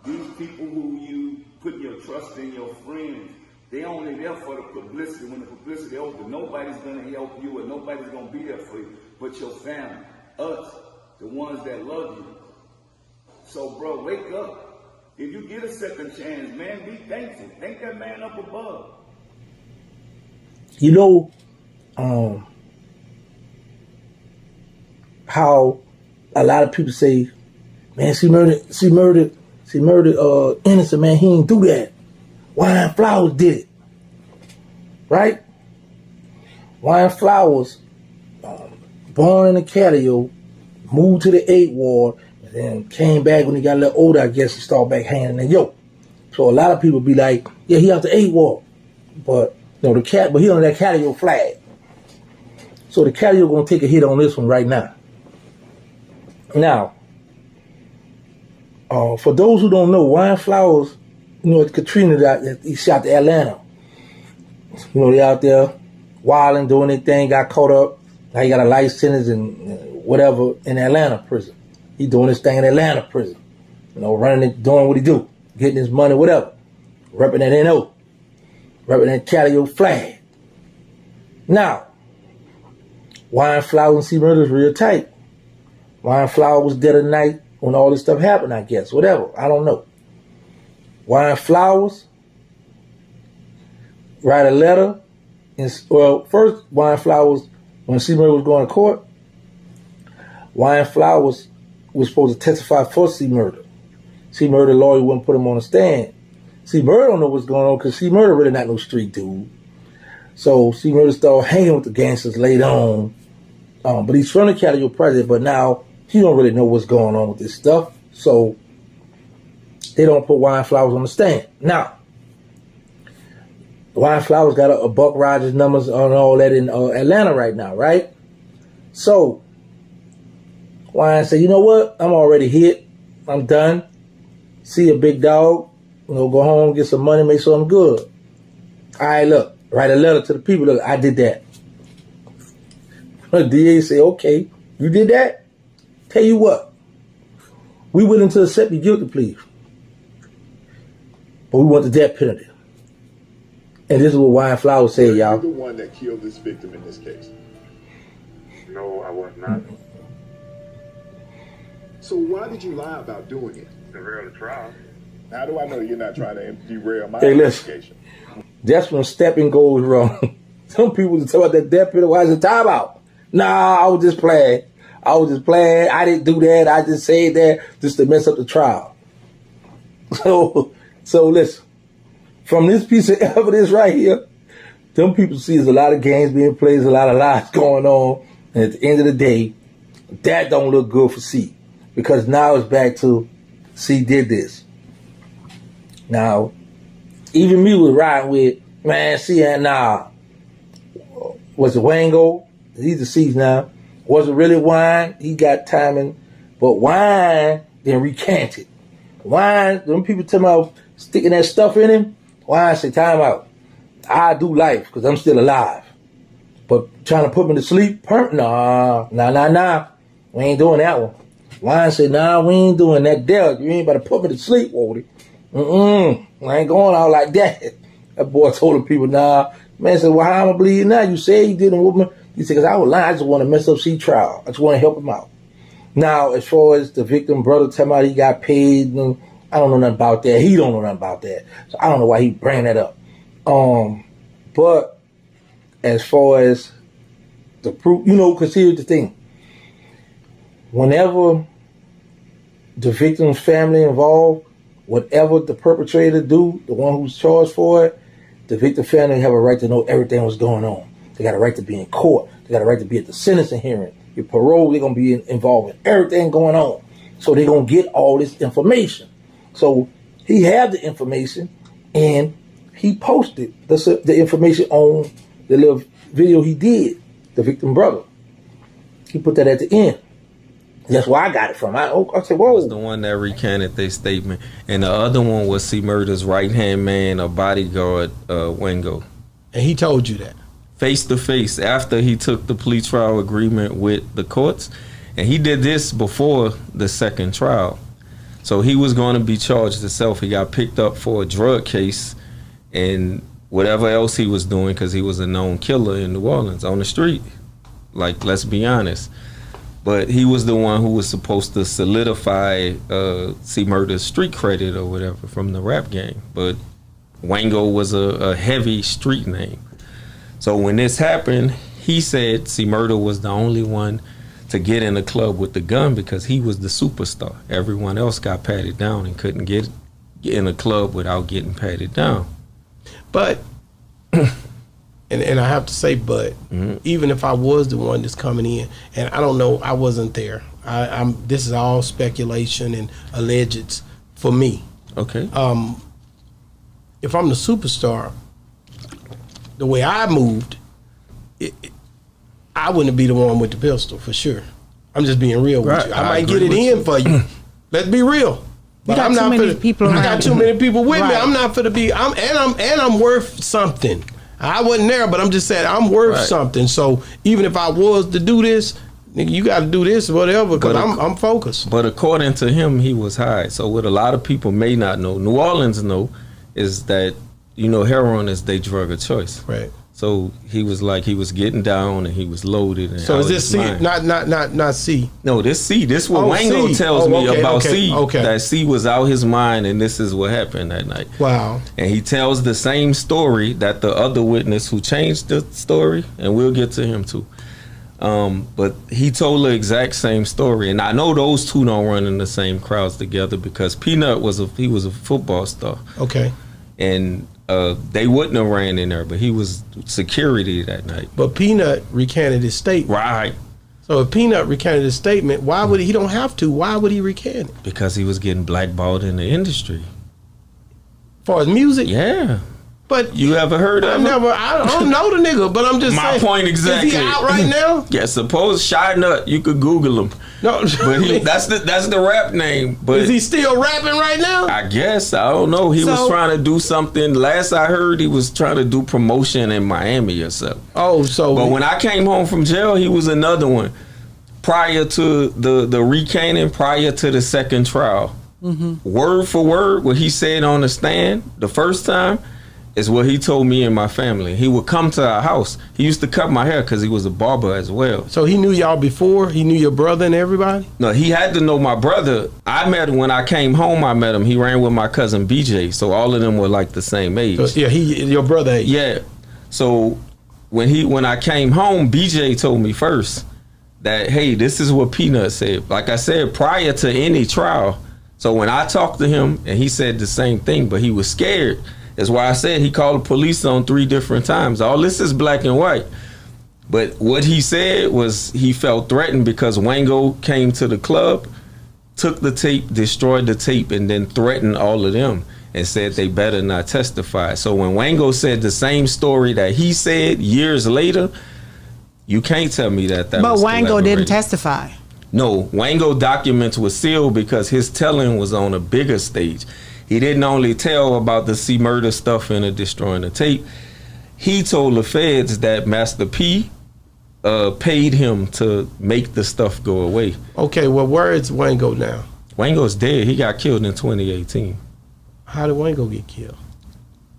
Speaker 17: These people who you put your trust in, your friends, they only there for the publicity. When the publicity over, nobody's gonna help you or nobody's gonna be there for you but your family, us, the ones that love you. So, bro, wake up. If you get a second chance, man, be thankful. Thank that man up above.
Speaker 18: You know, how a lot of people say, man, C-Murd3r innocent, man, he ain't do that. Wine Flowers did it, right? Wine Flowers, born in the Catio, moved to the 8th Ward, and then came back when he got a little older, I guess, he started back hanging in the yoke. So a lot of people be like, yeah, he out the 8th Ward, but you know, but he on that Catio flag. So the Catio gonna take a hit on this one right now. Now, for those who don't know, Wine Flowers, you know, Katrina, he shot to Atlanta. You know, they out there wilding, doing their thing, got caught up. Now he got a life sentence and whatever in Atlanta prison. He doing his thing in Atlanta prison. You know, running it, doing what he do, getting his money, whatever. Repping that NO. Repping that Catio flag. Now, Wine Flowers and C-Murd3r is real tight. Wine Flowers was dead at night when all this stuff happened, I guess. Whatever. I don't know. Wine Flowers write a letter. Well, first, Wine Flowers, when C-Murd3r was going to court, Wine Flowers was supposed to testify for C-Murd3r. C-Murd3r lawyer wouldn't put him on the stand. C-Murd3r don't know what's going on because C-Murd3r really not no street dude. So C-Murd3r started hanging with the gangsters later on. But he's from the Catio project, but now he don't really know what's going on with this stuff. So they don't put Wine Flowers on the stand. Now, Wine Flowers got a Buck Rogers numbers on all that in Atlanta right now, right? So Wine said, you know what? I'm already hit. I'm done. See a big dog. You know, go home, get some money, make sure I'm good. All right, look, write a letter to the people. Look, I did that. The DA say, okay, you did that? Tell you what, we willing to accept your guilty plea, but we want the death penalty. And this is what Wine Flowers said, y'all.
Speaker 19: You're the one that killed this victim in this case. No, I was not. So why did you lie about doing it? Derail the trial. How do I know you're not trying to derail my investigation?
Speaker 18: That's when stepping goes wrong. Some people just talk about that death penalty. Why is it timeout? Nah, I was just playing. I didn't do that. I just said that just to mess up the trial. So listen. From this piece of evidence right here, them people see there's a lot of games being played, there's a lot of lies going on, and at the end of the day, that don't look good for C. Because now it's back to C did this. Now, even me was riding with, man, C and nah. Was it Wango? He's the C's now. Was it really Wine? He got timing. But Wine then recanted. Wine, them people tell me about sticking that stuff in him. Wine said, time out. I do life because I'm still alive. But trying to put me to sleep? Nah. We ain't doing that one. Wine said, nah, we ain't doing that. Dale, you ain't about to put me to sleep, Wody. I ain't going out like that. That boy told the people, nah. Man said, well, how am I gonna believe you now? You said you didn't whoop me. He said, because I was lying. I just want to mess up C-Trial. I just want to help him out. Now, as far as the victim brother telling me he got paid, I don't know nothing about that. He don't know nothing about that. So I don't know why he bring that up. But as far as the proof, because here's the thing. Whenever the victim's family involved, whatever the perpetrator do, the one who's charged for it, the victim family have a right to know everything was going on. They got a right to be in court. They got a right to be at the sentencing hearing. Your parole, they're going to be involved in everything going on. So they're going to get all this information. So he had the information, and he posted the information on the little video he did, the victim brother. He put that at the end. That's where I got it from. I said, whoa.
Speaker 1: Was the one that recanted their statement. And the other one was C-Murd3r's right-hand man, a bodyguard, Wango.
Speaker 20: And he told you that?
Speaker 1: Face to face, after he took the plea trial agreement with the courts. And he did this before the second trial. So he was going to be charged himself. He got picked up for a drug case and whatever else he was doing, because he was a known killer in New Orleans on the street. Like, let's be honest. But he was the one who was supposed to solidify C-Murd3r's street credit or whatever from the rap game. But Wango was a heavy street name. So when this happened, he said C-Murd3r was the only one to get in the club with the gun because he was the superstar. Everyone else got patted down and couldn't get in a club without getting patted down.
Speaker 20: But, and I have to say, but, even if I was the one that's coming in, and I don't know, I wasn't there. This is all speculation and alleged for me.
Speaker 1: Okay.
Speaker 20: If I'm the superstar, the way I moved, I wouldn't be the one with the pistol for sure. I'm just being real with you. I might get it in for you. Let's be real. But I'm not for people. I got too many people with me. I'm not for to be. I'm worth something. I wasn't there, but I'm just saying I'm worth something. So even if I was to do this, nigga, you got to do this, whatever, because I'm focused.
Speaker 1: But according to him, he was high. So what a lot of people may not know, New Orleans know, is that heroin is their drug of choice.
Speaker 20: Right.
Speaker 1: So he was like, he was getting down and he was loaded. And
Speaker 20: so is this C? Not C?
Speaker 1: No, this C. This what Wango tells me about C. Okay. That C was out his mind and this is what happened that night.
Speaker 20: Wow.
Speaker 1: And he tells the same story that the other witness who changed the story, and we'll get to him too. But he told the exact same story, and I know those two don't run in the same crowds together because Peanut was a football star.
Speaker 20: Okay.
Speaker 1: And they wouldn't have ran in there, but he was security that night.
Speaker 20: But Peanut recanted his statement.
Speaker 1: Right.
Speaker 20: So if Peanut recanted his statement, why would he don't have to? Why would he recant it?
Speaker 1: Because he was getting blackballed in the industry.
Speaker 20: For his music?
Speaker 1: Yeah.
Speaker 20: But
Speaker 1: you ever heard of him?
Speaker 20: I don't know the nigga, but I'm just saying.
Speaker 1: My point exactly.
Speaker 20: Is he out right now?
Speaker 1: Yeah, suppose Shy Nut, you could Google him.
Speaker 20: No,
Speaker 1: but that's the rap name. But
Speaker 20: is he still rapping right now?
Speaker 1: I guess. I don't know. He was trying to do something. Last I heard, he was trying to do promotion in Miami or something.
Speaker 20: Oh, so.
Speaker 1: But when I came home from jail, he was another one. Prior to the recanting, prior to the second trial, word for word, what he said on the stand the first time is what he told me and my family. He would come to our house. He used to cut my hair because he was a barber as well.
Speaker 20: So he knew y'all before? He knew your brother and everybody?
Speaker 1: No, he had to know my brother. I met him when I came home. I met him. He ran with my cousin BJ. So all of them were like the same age.
Speaker 20: So, yeah, your brother age.
Speaker 1: Yeah. So when I came home, BJ told me first that, hey, this is what Peanut said. Like I said, prior to any trial. So when I talked to him, and he said the same thing, but he was scared. That's why I said he called the police on 3 different times. All this is black and white. But what he said was he felt threatened because Wango came to the club, took the tape, destroyed the tape, and then threatened all of them and said they better not testify. So when Wango said the same story that he said years later, you can't tell me that was
Speaker 2: But Wango didn't testify.
Speaker 1: No, Wango documents were sealed because his telling was on a bigger stage. He didn't only tell about the C-Murd3r stuff and the destroying the tape. He told the feds that Master P paid him to make the stuff go away.
Speaker 20: Okay, well, where is Wango now?
Speaker 1: Wango's dead. He got killed in 2018.
Speaker 20: How did Wango get killed?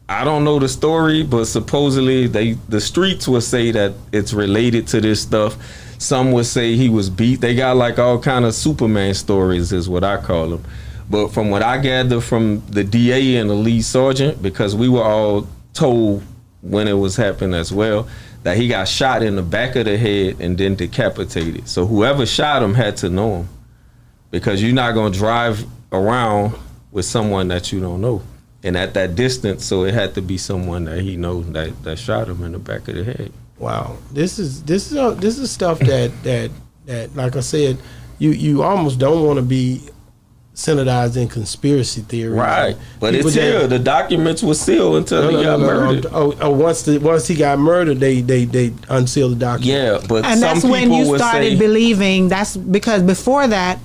Speaker 1: I don't know the story, but supposedly the streets would say that it's related to this stuff. Some would say he was beat. They got like all kind of Superman stories, is what I call them. But from what I gather from the DA and the lead sergeant, because we were all told when it was happening as well, that he got shot in the back of the head and then decapitated. So whoever shot him had to know him, because you're not going to drive around with someone that you don't know. And at that distance, so it had to be someone that he knows that shot him in the back of the head.
Speaker 20: Wow, this is stuff that like I said, you almost don't want to be synodized in conspiracy theory,
Speaker 1: right? But it's sealed. The documents were sealed until he got murdered.
Speaker 20: Once he got murdered, they unsealed the documents.
Speaker 1: Yeah, but
Speaker 2: and that's when you started believing. That's because before that,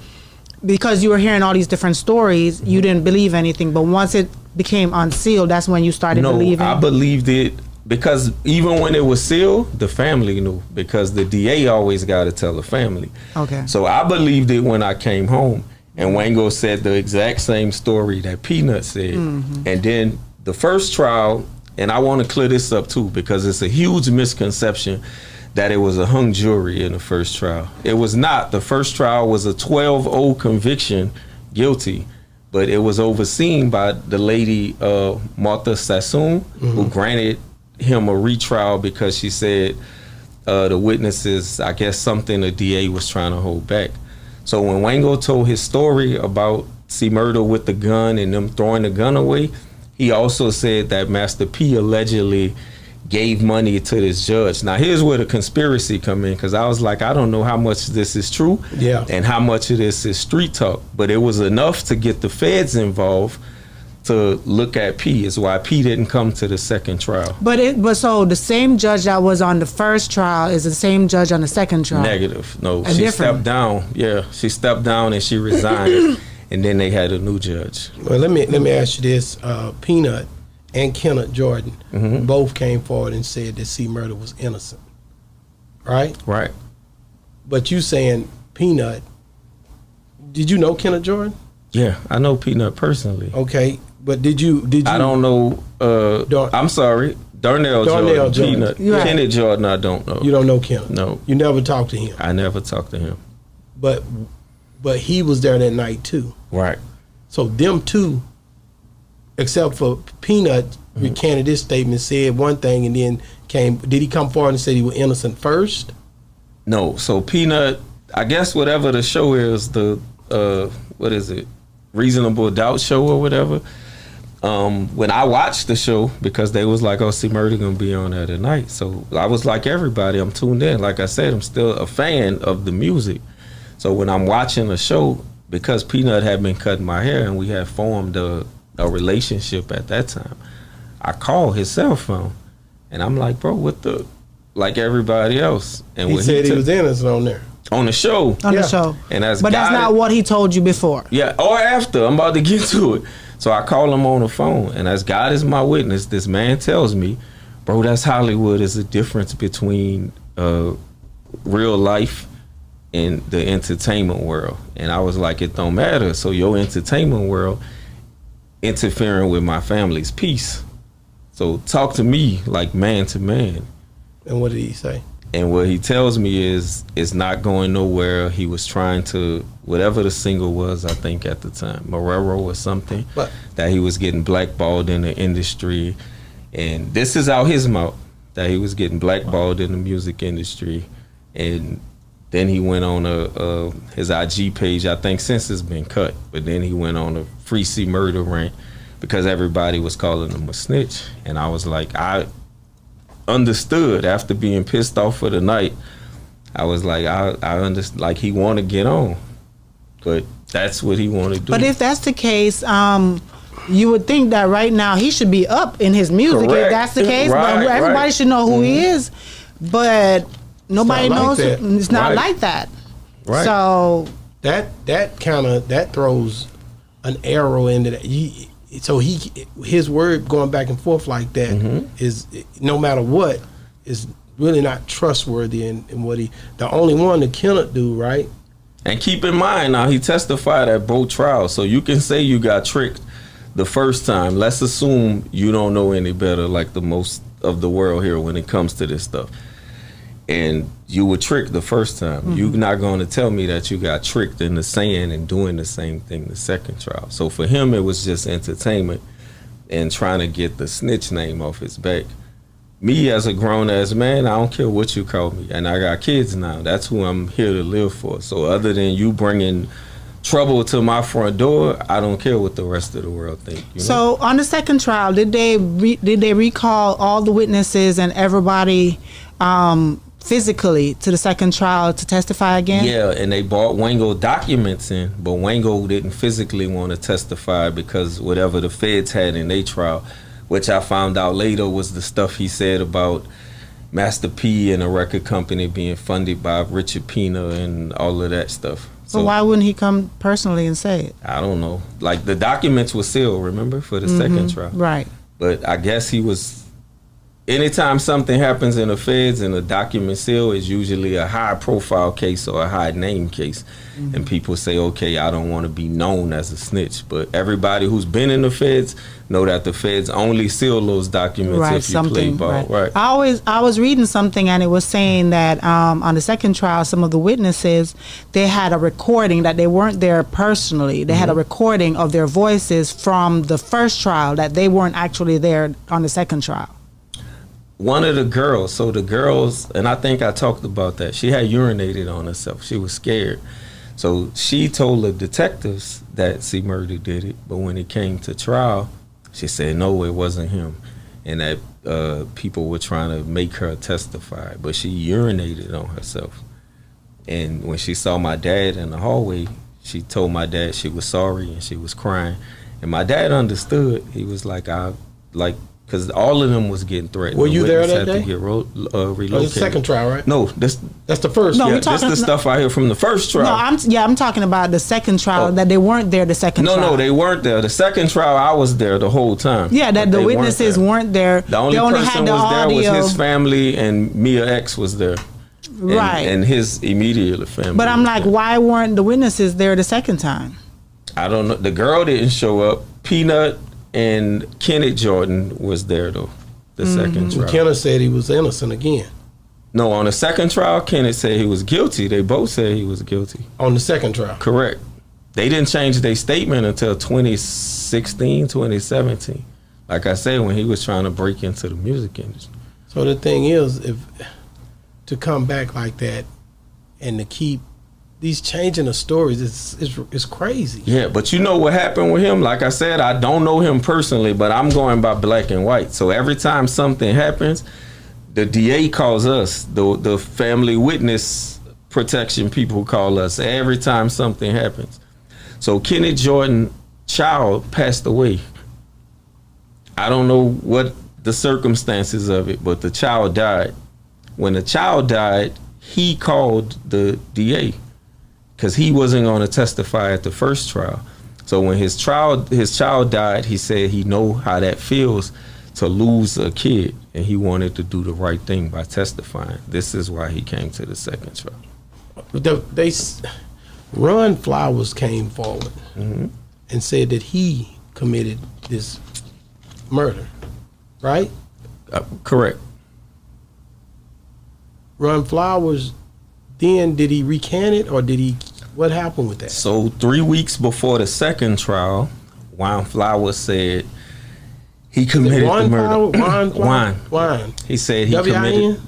Speaker 2: because you were hearing all these different stories, you didn't believe anything. But once it became unsealed, that's when you started believing.
Speaker 1: I believed it because even when it was sealed, the family knew, because the DA always got to tell the family.
Speaker 2: Okay.
Speaker 1: So I believed it when I came home, and Wango said the exact same story that Peanut said. And then the first trial, and I want to clear this up too, because it's a huge misconception that it was a hung jury in the first trial. It was not. The first trial was a 12-0 conviction, guilty. But it was overseen by the lady Martha Sassoon, who granted him a retrial because she said the witnesses, I guess something the DA was trying to hold back. So when Wango told his story about C-Murd3r with the gun and them throwing the gun away, he also said that Master P allegedly gave money to this judge. Now here's where the conspiracy come in, because I was like, I don't know how much of this is true and how much of this is street talk, but it was enough to get the feds involved to look at P. Is why P didn't come to the second trial.
Speaker 2: But so the same judge that was on the first trial is the same judge on the second trial?
Speaker 1: Negative. No, she stepped down. Yeah, she stepped down and she resigned, and then they had a new judge.
Speaker 20: Well, let me ask you this: Peanut and Kenneth Jordan both came forward and said that C-Murd3r was innocent, right?
Speaker 1: Right.
Speaker 20: But you saying Peanut? Did you know Kenneth Jordan?
Speaker 1: Yeah, I know Peanut personally.
Speaker 20: Okay, but did you?
Speaker 1: I don't know. I'm sorry, Darnell Jordan. Peanut. Kenneth Jordan, I don't know.
Speaker 20: You don't know Kenneth?
Speaker 1: No.
Speaker 20: You never talked to him?
Speaker 1: I never talked to him.
Speaker 20: But he was there that night too.
Speaker 1: Right.
Speaker 20: So them two, except for Peanut, recanted his statement, said one thing, and then did he come forward and say he was innocent first?
Speaker 1: No. So Peanut, I guess whatever the show is, the what is it, Reasonable Doubt show or whatever. When I watched the show, because they was like, oh, C-Murd3r gonna be on there tonight, so I was like everybody, I'm tuned in. Like I said, I'm still a fan of the music. So when I'm watching a show, because Peanut had been cutting my hair and we had formed a relationship at that time, I called his cell phone and I'm like, bro, what the, like everybody else. And
Speaker 20: he said he was innocent on there.
Speaker 1: On the show.
Speaker 2: On the show.
Speaker 1: And
Speaker 2: but that's not what he told you before.
Speaker 1: Yeah, or after. I'm about to get to it. So I call him on the phone, and as God is my witness, this man tells me, bro, that's Hollywood. Is a difference between real life and the entertainment world. And I was like, it don't matter. So your entertainment world interfering with my family's peace. So talk to me like man to man.
Speaker 20: And what did he say?
Speaker 1: And what he tells me is it's not going nowhere. He was trying to, whatever the single was, I think at the time, Morero or something, that he was getting blackballed in the industry. And this is out his mouth, that he was getting blackballed in the music industry. And then he went on his IG page, I think since it's been cut, but then he went on a free C-Murd3r rant because everybody was calling him a snitch. And I was like, I understood after being pissed off for the night. I was like, I understand, like he want to get on, but that's what he want to do.
Speaker 2: But if that's the case, you would think that right now he should be up in his music. Correct. If that's the case, right, everybody should know who he is, but nobody knows. It's not like that.
Speaker 20: Right.
Speaker 2: So
Speaker 20: that throws an arrow into that. So his word going back and forth like that is, no matter what, is really not trustworthy in what the only one that cannot do, right?
Speaker 1: And keep in mind now, he testified at both trials, so you can say you got tricked the first time, let's assume you don't know any better, like the most of the world here when it comes to this stuff, and you were tricked the first time. You're not going to tell me that you got tricked into saying and doing the same thing the second trial. So for him, it was just entertainment and trying to get the snitch name off his back. Me as a grown-ass man, I don't care what you call me, and I got kids now. That's who I'm here to live for. So other than you bringing trouble to my front door, I don't care what the rest of the world think. You know?
Speaker 2: So on the second trial, did they recall all the witnesses and everybody physically to the second trial to testify again?
Speaker 1: Yeah, and they brought Wango documents in, but Wango didn't physically want to testify because whatever the feds had in their trial, which I found out later was the stuff he said about Master P and a record company being funded by Richard Pina and all of that stuff.
Speaker 2: So why wouldn't he come personally and say it?
Speaker 1: I don't know. Like the documents were sealed, remember, for the second trial.
Speaker 2: Right.
Speaker 1: But I guess he was, anytime something happens in the feds and a document seal is usually a high profile case or a high name case. And people say, okay, I don't want to be known as a snitch. But everybody who's been in the feds know that the feds only seal those documents if you play ball. Right.
Speaker 2: I was reading something and it was saying that on the second trial, some of the witnesses, they had a recording that they weren't there personally. They had a recording of their voices from the first trial that they weren't actually there on the second trial.
Speaker 1: One of the girls, so the girls, and I think I talked about that, she had urinated on herself. She was scared. So she told the detectives that C-Murd3r did it, but when it came to trial, she said, no, it wasn't him. And that people were trying to make her testify, but she urinated on herself. And when she saw my dad in the hallway, she told my dad she was sorry and she was crying. And my dad understood. He was like, because all of them was getting threatened.
Speaker 20: Were you there that day?
Speaker 1: To get relocated.
Speaker 20: Oh, the second trial, right?
Speaker 1: No, that's
Speaker 20: the first.
Speaker 2: No,
Speaker 1: yeah, that's the stuff I hear from the first trial.
Speaker 2: No, I'm talking about the second trial, that they weren't there the second trial.
Speaker 1: No, they weren't there. The second trial, I was there the whole time.
Speaker 2: Yeah, that the witnesses weren't there.
Speaker 1: The only person was there was his family, and Mia X was there.
Speaker 2: Right.
Speaker 1: And his immediate family.
Speaker 2: But I'm like, why weren't the witnesses there the second time?
Speaker 1: I don't know. The girl didn't show up. Peanut and Kenneth Jordan was there though. The second trial.
Speaker 20: Kenneth said he was innocent again.
Speaker 1: No, on the second trial, Kenneth said he was guilty. They both said he was guilty.
Speaker 20: On the second trial?
Speaker 1: Correct. They didn't change their statement until 2016, 2017. Like I said, when he was trying to break into the music industry.
Speaker 20: So the thing is, to come back like that and to keep these changing the stories, it's crazy.
Speaker 1: Yeah, but you know what happened with him? Like I said, I don't know him personally, but I'm going by black and white. So every time something happens, the DA calls us, the family witness protection people call us every time something happens. So Kenneth Jordan's child passed away. I don't know what the circumstances of it, but the child died. When the child died, he called the DA. Because he wasn't going to testify at the first trial. So when his child died, he said he know how that feels to lose a kid, and he wanted to do the right thing by testifying. This is why he came to the second trial.
Speaker 20: Ron Flowers came forward and said that he committed this murder, right?
Speaker 1: Correct.
Speaker 20: Ron Flowers, then did he recant it, or did he? What happened with that?
Speaker 1: So 3 weeks before the second trial, Juan Flowers said he committed the murder.
Speaker 20: Juan.
Speaker 1: He said he committed.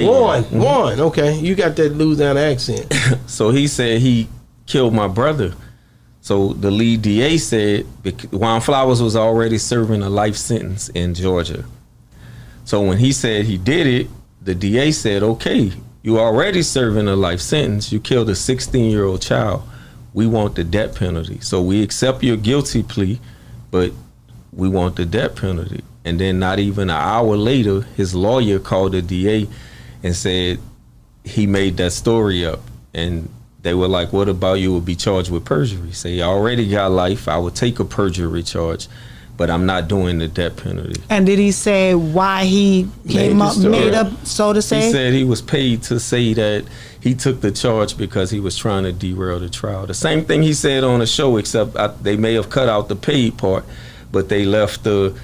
Speaker 1: Juan.
Speaker 20: Juan. Okay, you got that Louisiana accent.
Speaker 1: So he said he killed my brother. So the lead DA said Juan Flowers was already serving a life sentence in Georgia. So when he said he did it, the DA said, okay, you already serving a life sentence. You killed a 16-year-old child. We want the death penalty. So we accept your guilty plea, but we want the death penalty. And then not even an hour later, his lawyer called the DA and said he made that story up. And they were like, what about you would be charged with perjury? Say, I already got life. I would take a perjury charge.
Speaker 21: but I'm not doing the death penalty.
Speaker 22: And did he say why he made up, so to say?
Speaker 21: He said he was paid to say that he took the charge because he was trying to derail the trial. The same thing he said on the show, except they may have cut out the paid part, but they left the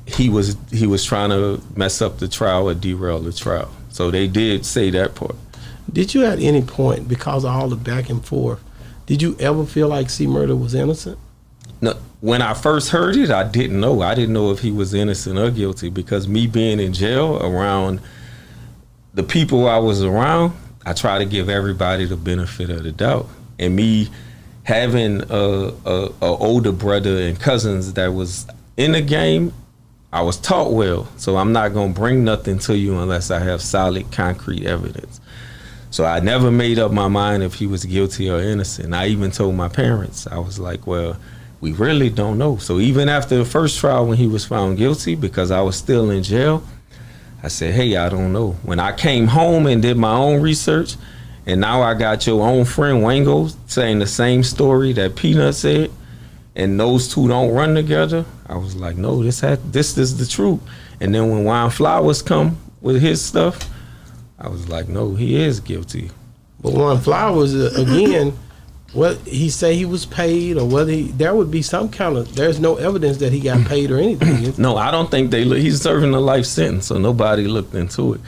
Speaker 21: he was trying to mess up the trial or derail the trial. So they did say that part.
Speaker 20: Did you at any point, because of all the back and forth, did you ever feel like C-Murd3r was innocent?
Speaker 21: No, when I first heard it, I didn't know. I didn't know if he was innocent or guilty, because me being in jail around the people I was around, I try to give everybody the benefit of the doubt. And me having a older brother and cousins that was in the game, I was taught well. So I'm not gonna bring nothing to you unless I have solid, concrete evidence. So I never made up my mind if he was guilty or innocent. I even told my parents, I was like, well, we really don't know. So even after the first trial, when he was found guilty, because I was still in jail, I said, hey, I don't know. When I came home and did my own research, and now I got your own friend Wango saying the same story that Peanut said, and those two don't run together, I was like, no, this is the truth. And then when Wine Flowers come with his stuff, I was like, no, he is guilty.
Speaker 20: But Wine Flowers, again, what he say he was paid, or whether there would be some kind of, there's no evidence that he got paid or anything.
Speaker 21: No, I don't think he's serving a life sentence, so nobody looked into it.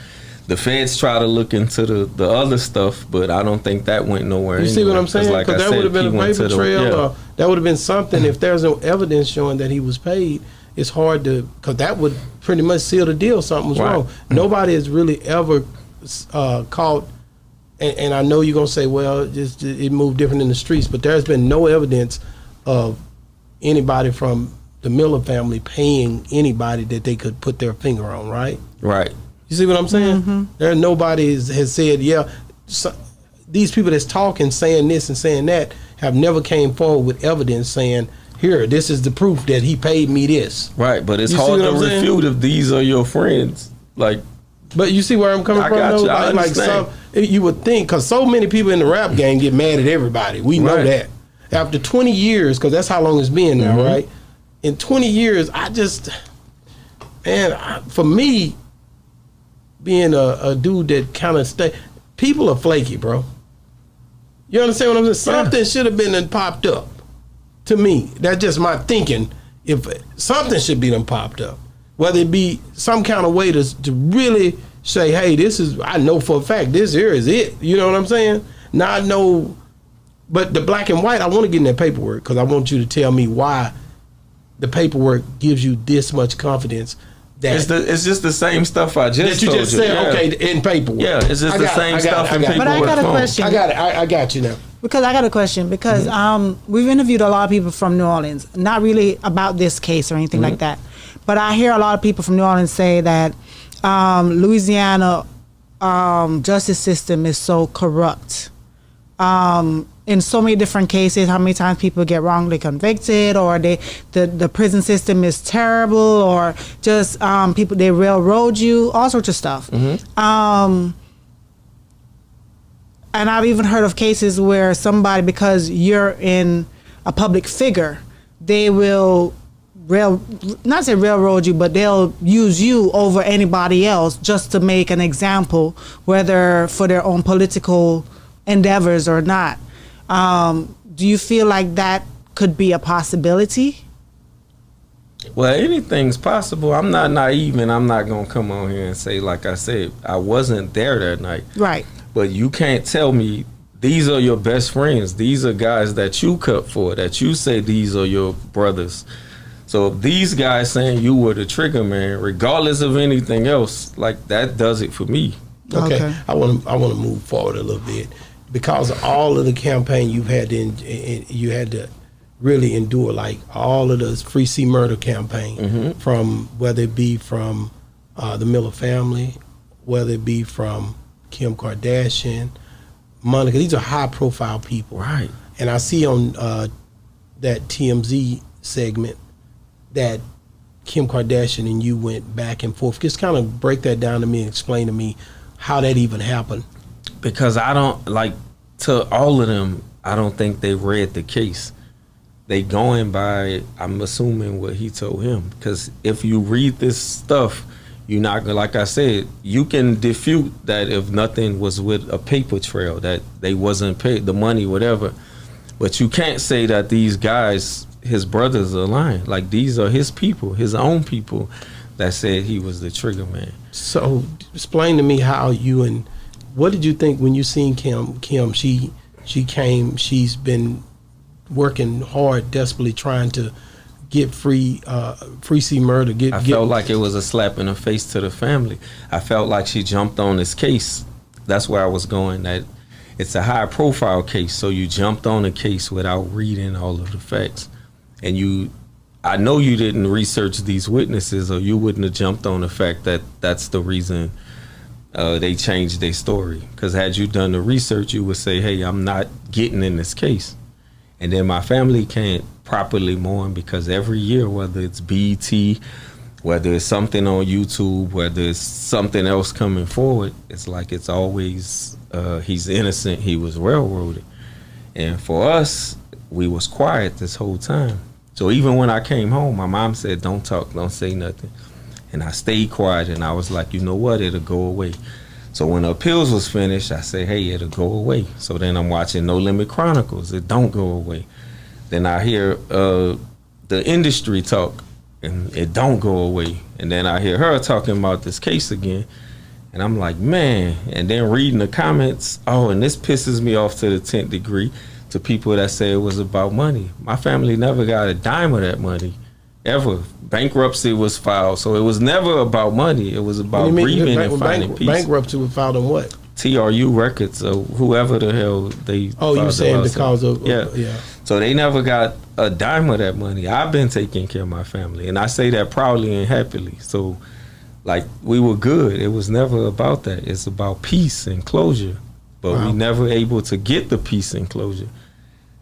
Speaker 21: The feds try to look into the other stuff, but I don't think that went nowhere.
Speaker 20: You see what I'm saying? Because that would have been a paper trail, or that would have been something. If there's no evidence showing that he was paid, it's hard to, because that would pretty much seal the deal. Something was wrong. Nobody has really ever caught, and I know you're gonna say, well, it moved different in the streets, but there's been no evidence of anybody from the Miller family paying anybody that they could put their finger on, right?
Speaker 21: Right.
Speaker 20: You see what I'm saying? There's nobody has said, yeah, these people that's talking, saying this and saying that, have never came forward with evidence saying, here, this is the proof that he paid me this.
Speaker 21: Right, but it's hard to refute if these are your friends. Like,
Speaker 20: but you see where I'm coming from?
Speaker 21: Got you. I
Speaker 20: understand. You would think, because so many people in the rap game get mad at everybody. We know that. After 20 years, because that's how long it's been now, right? In 20 years, for me, being a dude that kind of people are flaky, bro. You understand what I'm saying? Something should have been done popped up. To me, that's just my thinking. If something should be done popped up, whether it be some kind of way to really say, hey, I know for a fact this here is it. You know what I'm saying? Now I know, but the black and white, I want to get in that paperwork, because I want you to tell me why the paperwork gives you this much confidence.
Speaker 21: It's just the same stuff I just told you.
Speaker 20: That you just said, okay, in paperwork.
Speaker 21: Yeah, it's just the same stuff in paperwork.
Speaker 22: But I got a question.
Speaker 20: I got you now.
Speaker 22: Because I got a question. Because we've interviewed a lot of people from New Orleans, not really about this case or anything like that. But I hear a lot of people from New Orleans say that Louisiana justice system is so corrupt. In so many different cases, how many times people get wrongly convicted, or the prison system is terrible, or just people, they railroad you, all sorts of stuff. And I've even heard of cases where somebody, because you're in a public figure, they will not say railroad you, but they'll use you over anybody else just to make an example, whether for their own political endeavors or not. Do you feel like that could be a possibility?
Speaker 21: Well, anything's possible. I'm not naive, and I'm not gonna come on here and say, like I said, I wasn't there that night.
Speaker 22: Right.
Speaker 21: But you can't tell me these are your best friends. These are guys that you cut for, that you say these are your brothers. So if these guys saying you were the trigger man, regardless of anything else, like, that does it for me.
Speaker 20: Okay. I want to move forward a little bit, because of all of the campaign you had to really endure, like all of the Free C-Murd3r campaign, from whether it be from the Miller family, whether it be from Kim Kardashian, Monica. These are high profile people,
Speaker 21: right?
Speaker 20: And I see on that TMZ segment that Kim Kardashian and you went back and forth. Just kind of break that down to me and explain to me how that even happened.
Speaker 21: Because I don't, like, to all of them, I don't think they read the case. they going by, I'm assuming, what he told him. Because if you read this stuff, you're not gonna, like I said, you can defute that if nothing was with a paper trail, that they wasn't paid the money, whatever. But you can't say that these guys, his brothers, are lying. Like, these are his people, his own people, that said he was the trigger man.
Speaker 20: So explain to me how you and what did you think when you seen Kim? She came. She's been working hard, desperately trying to get free C-Murd3r.
Speaker 21: I felt like it was a slap in the face to the family. I felt like she jumped on this case. That's where I was going. That it's a high profile case, so you jumped on a case without reading all of the facts. And I know you didn't research these witnesses, or you wouldn't have jumped on the fact that that's the reason they changed their story. Because had you done the research, you would say, hey, I'm not getting in this case. And then my family can't properly mourn, because every year, whether it's BET, whether it's something on YouTube, whether it's something else coming forward, it's like it's always, he's innocent, he was railroaded. And for us, we was quiet this whole time. So even when I came home, my mom said, don't talk, don't say nothing. And I stayed quiet, and I was like, you know what, it'll go away. So when the appeals was finished, I say, hey, it'll go away. So then I'm watching No Limit Chronicles, it don't go away. Then I hear the industry talk, and it don't go away. And then I hear her talking about this case again, and I'm like, man. And then reading the comments, oh, and this pisses me off to the 10th degree, to people that say it was about money. My family never got a dime of that money, ever. Bankruptcy was filed, so it was never about money. It was about grieving and finding peace.
Speaker 20: Bankruptcy was filed on what?
Speaker 21: TRU records, or whoever the hell they.
Speaker 20: Oh, you saying because of
Speaker 21: yeah. So they never got a dime of that money. I've been taking care of my family, and I say that proudly and happily. So, like, we were good. It was never about that. It's about peace and closure. But we never able to get the peace and closure.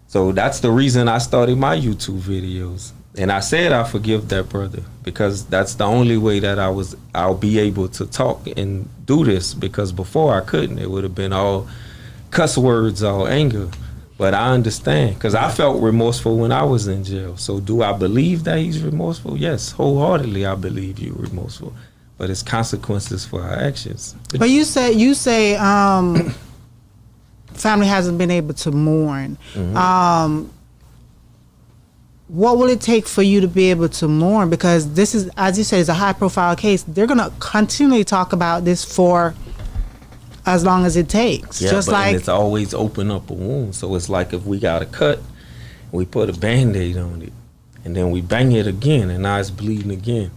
Speaker 21: So that's the reason I started my YouTube videos. And I said I forgive that brother, because that's the only way that I'll be able to talk and do this, because before I couldn't. It would have been all cuss words, all anger. But I understand, because I felt remorseful when I was in jail. So do I believe that he's remorseful? Yes, wholeheartedly I believe you're remorseful. But it's consequences for our actions.
Speaker 22: But you say family hasn't been able to mourn. Mm-hmm. What will it take for you to be able to mourn? Because this is, as you said, is a high-profile case. They're going to continually talk about this for as long as it takes.
Speaker 21: Yeah, just like it's always open up a wound. So it's like if we got a cut, we put a Band-Aid on it, and then we bang it again, and now it's bleeding again.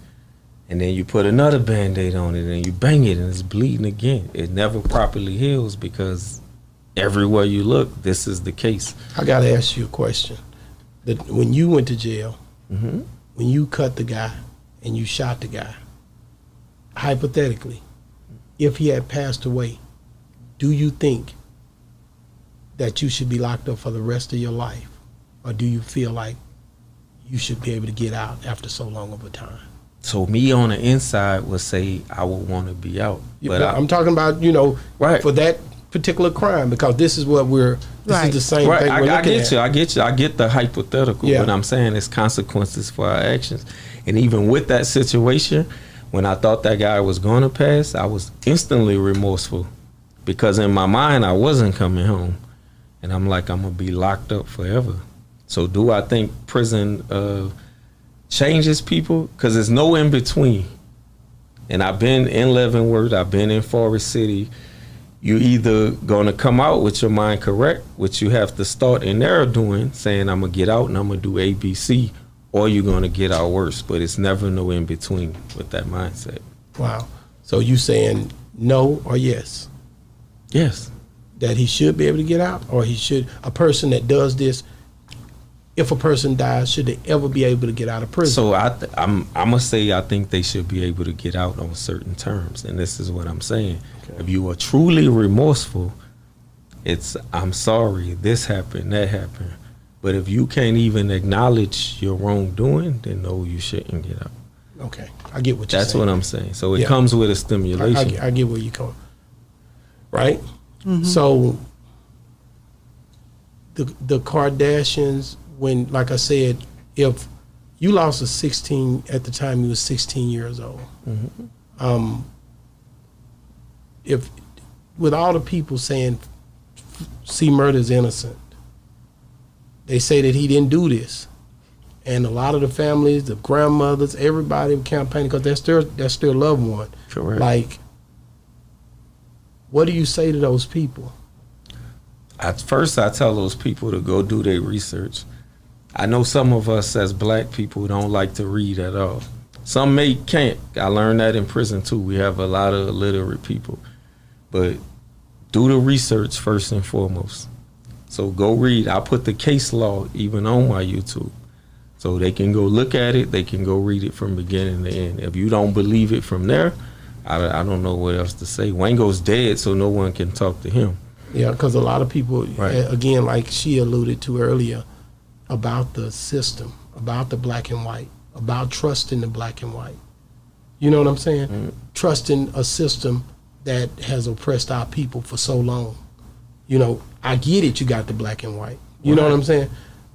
Speaker 21: And then you put another Band-Aid on it, and you bang it, and it's bleeding again. It never properly heals, because everywhere you look, this is the case.
Speaker 20: I got to ask you a question. That when you went to jail, when you cut the guy and you shot the guy, hypothetically, if he had passed away, do you think that you should be locked up for the rest of your life? Or do you feel like you should be able to get out after so long of a time?
Speaker 21: So me on the inside would say I would want to be out.
Speaker 20: But I'm talking about, for that particular crime, because this is what this is the same thing we're looking at.
Speaker 21: I get the hypothetical, but I'm saying it's consequences for our actions. And even with that situation, when I thought that guy was going to pass, I was instantly remorseful, because in my mind I wasn't coming home, and I'm like, I'm gonna be locked up forever. So do I think prison changes people? Because there's no in between. And I've been in Leavenworth, I've been in Forest City. You're either going to come out with your mind correct, which you have to start in there doing, saying I'm going to get out and I'm going to do ABC, or you're going to get out worse. But it's never no in between with that mindset.
Speaker 20: Wow. So you saying no or yes?
Speaker 21: Yes.
Speaker 20: That he should be able to get out, or a person that does this, if a person dies, should they ever be able to get out of prison?
Speaker 21: So I'm going to say I think they should be able to get out on certain terms. And this is what I'm saying. Okay. If you are truly remorseful, it's, I'm sorry, this happened, that happened. But if you can't even acknowledge your wrongdoing, then no, you shouldn't get out.
Speaker 20: Okay, I get what you're saying.
Speaker 21: That's what I'm saying. So it comes with a stimulation.
Speaker 20: I get where you're going. Right? Mm-hmm. So the Kardashians when, like I said, if you lost a 16 at the time you was 16 years old, if with all the people saying C-Murd is innocent, they say that he didn't do this, and a lot of the families, the grandmothers, everybody campaigning because that's their loved one.
Speaker 21: Correct.
Speaker 20: Like, what do you say to those people?
Speaker 21: At first, I tell those people to go do their research. I know some of us as black people don't like to read at all. Some can't. I learned that in prison too. We have a lot of illiterate people. But do the research first and foremost. So go read. I put the case law even on my YouTube. So they can go look at it. They can go read it from beginning to end. If you don't believe it from there, I don't know what else to say. Wango's dead, so no one can talk to him.
Speaker 20: Yeah, because a lot of people, again, like she alluded to earlier, about the system, about the black and white, about trusting the black and white. You know what I'm saying? Trusting a system that has oppressed our people for so long. You know, I get it, you got the black and white. You know what I'm saying?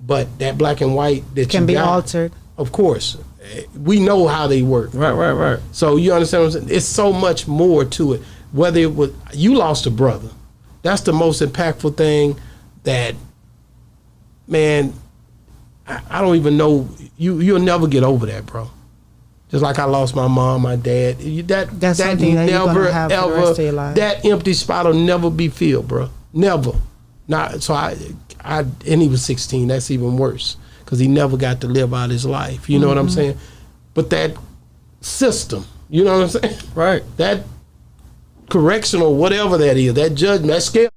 Speaker 20: But that black and white that
Speaker 22: can
Speaker 20: you
Speaker 22: be
Speaker 20: got,
Speaker 22: altered.
Speaker 20: Of course. We know how they work.
Speaker 21: Right.
Speaker 20: So you understand what I'm saying? It's so much more to it. Whether it was, you lost a brother. That's the most impactful thing that, man, I don't even know. You'll never get over that, bro. Just like I lost my mom, my dad. That's
Speaker 22: something that you're gonna have for the rest of your life.
Speaker 20: That empty spot will never be filled, bro. Never. Not so. And he was 16. That's even worse because he never got to live out his life. You know what I'm saying? But that system, you know what I'm saying?
Speaker 21: Right.
Speaker 20: That correctional, whatever that is, that judgment, that scale.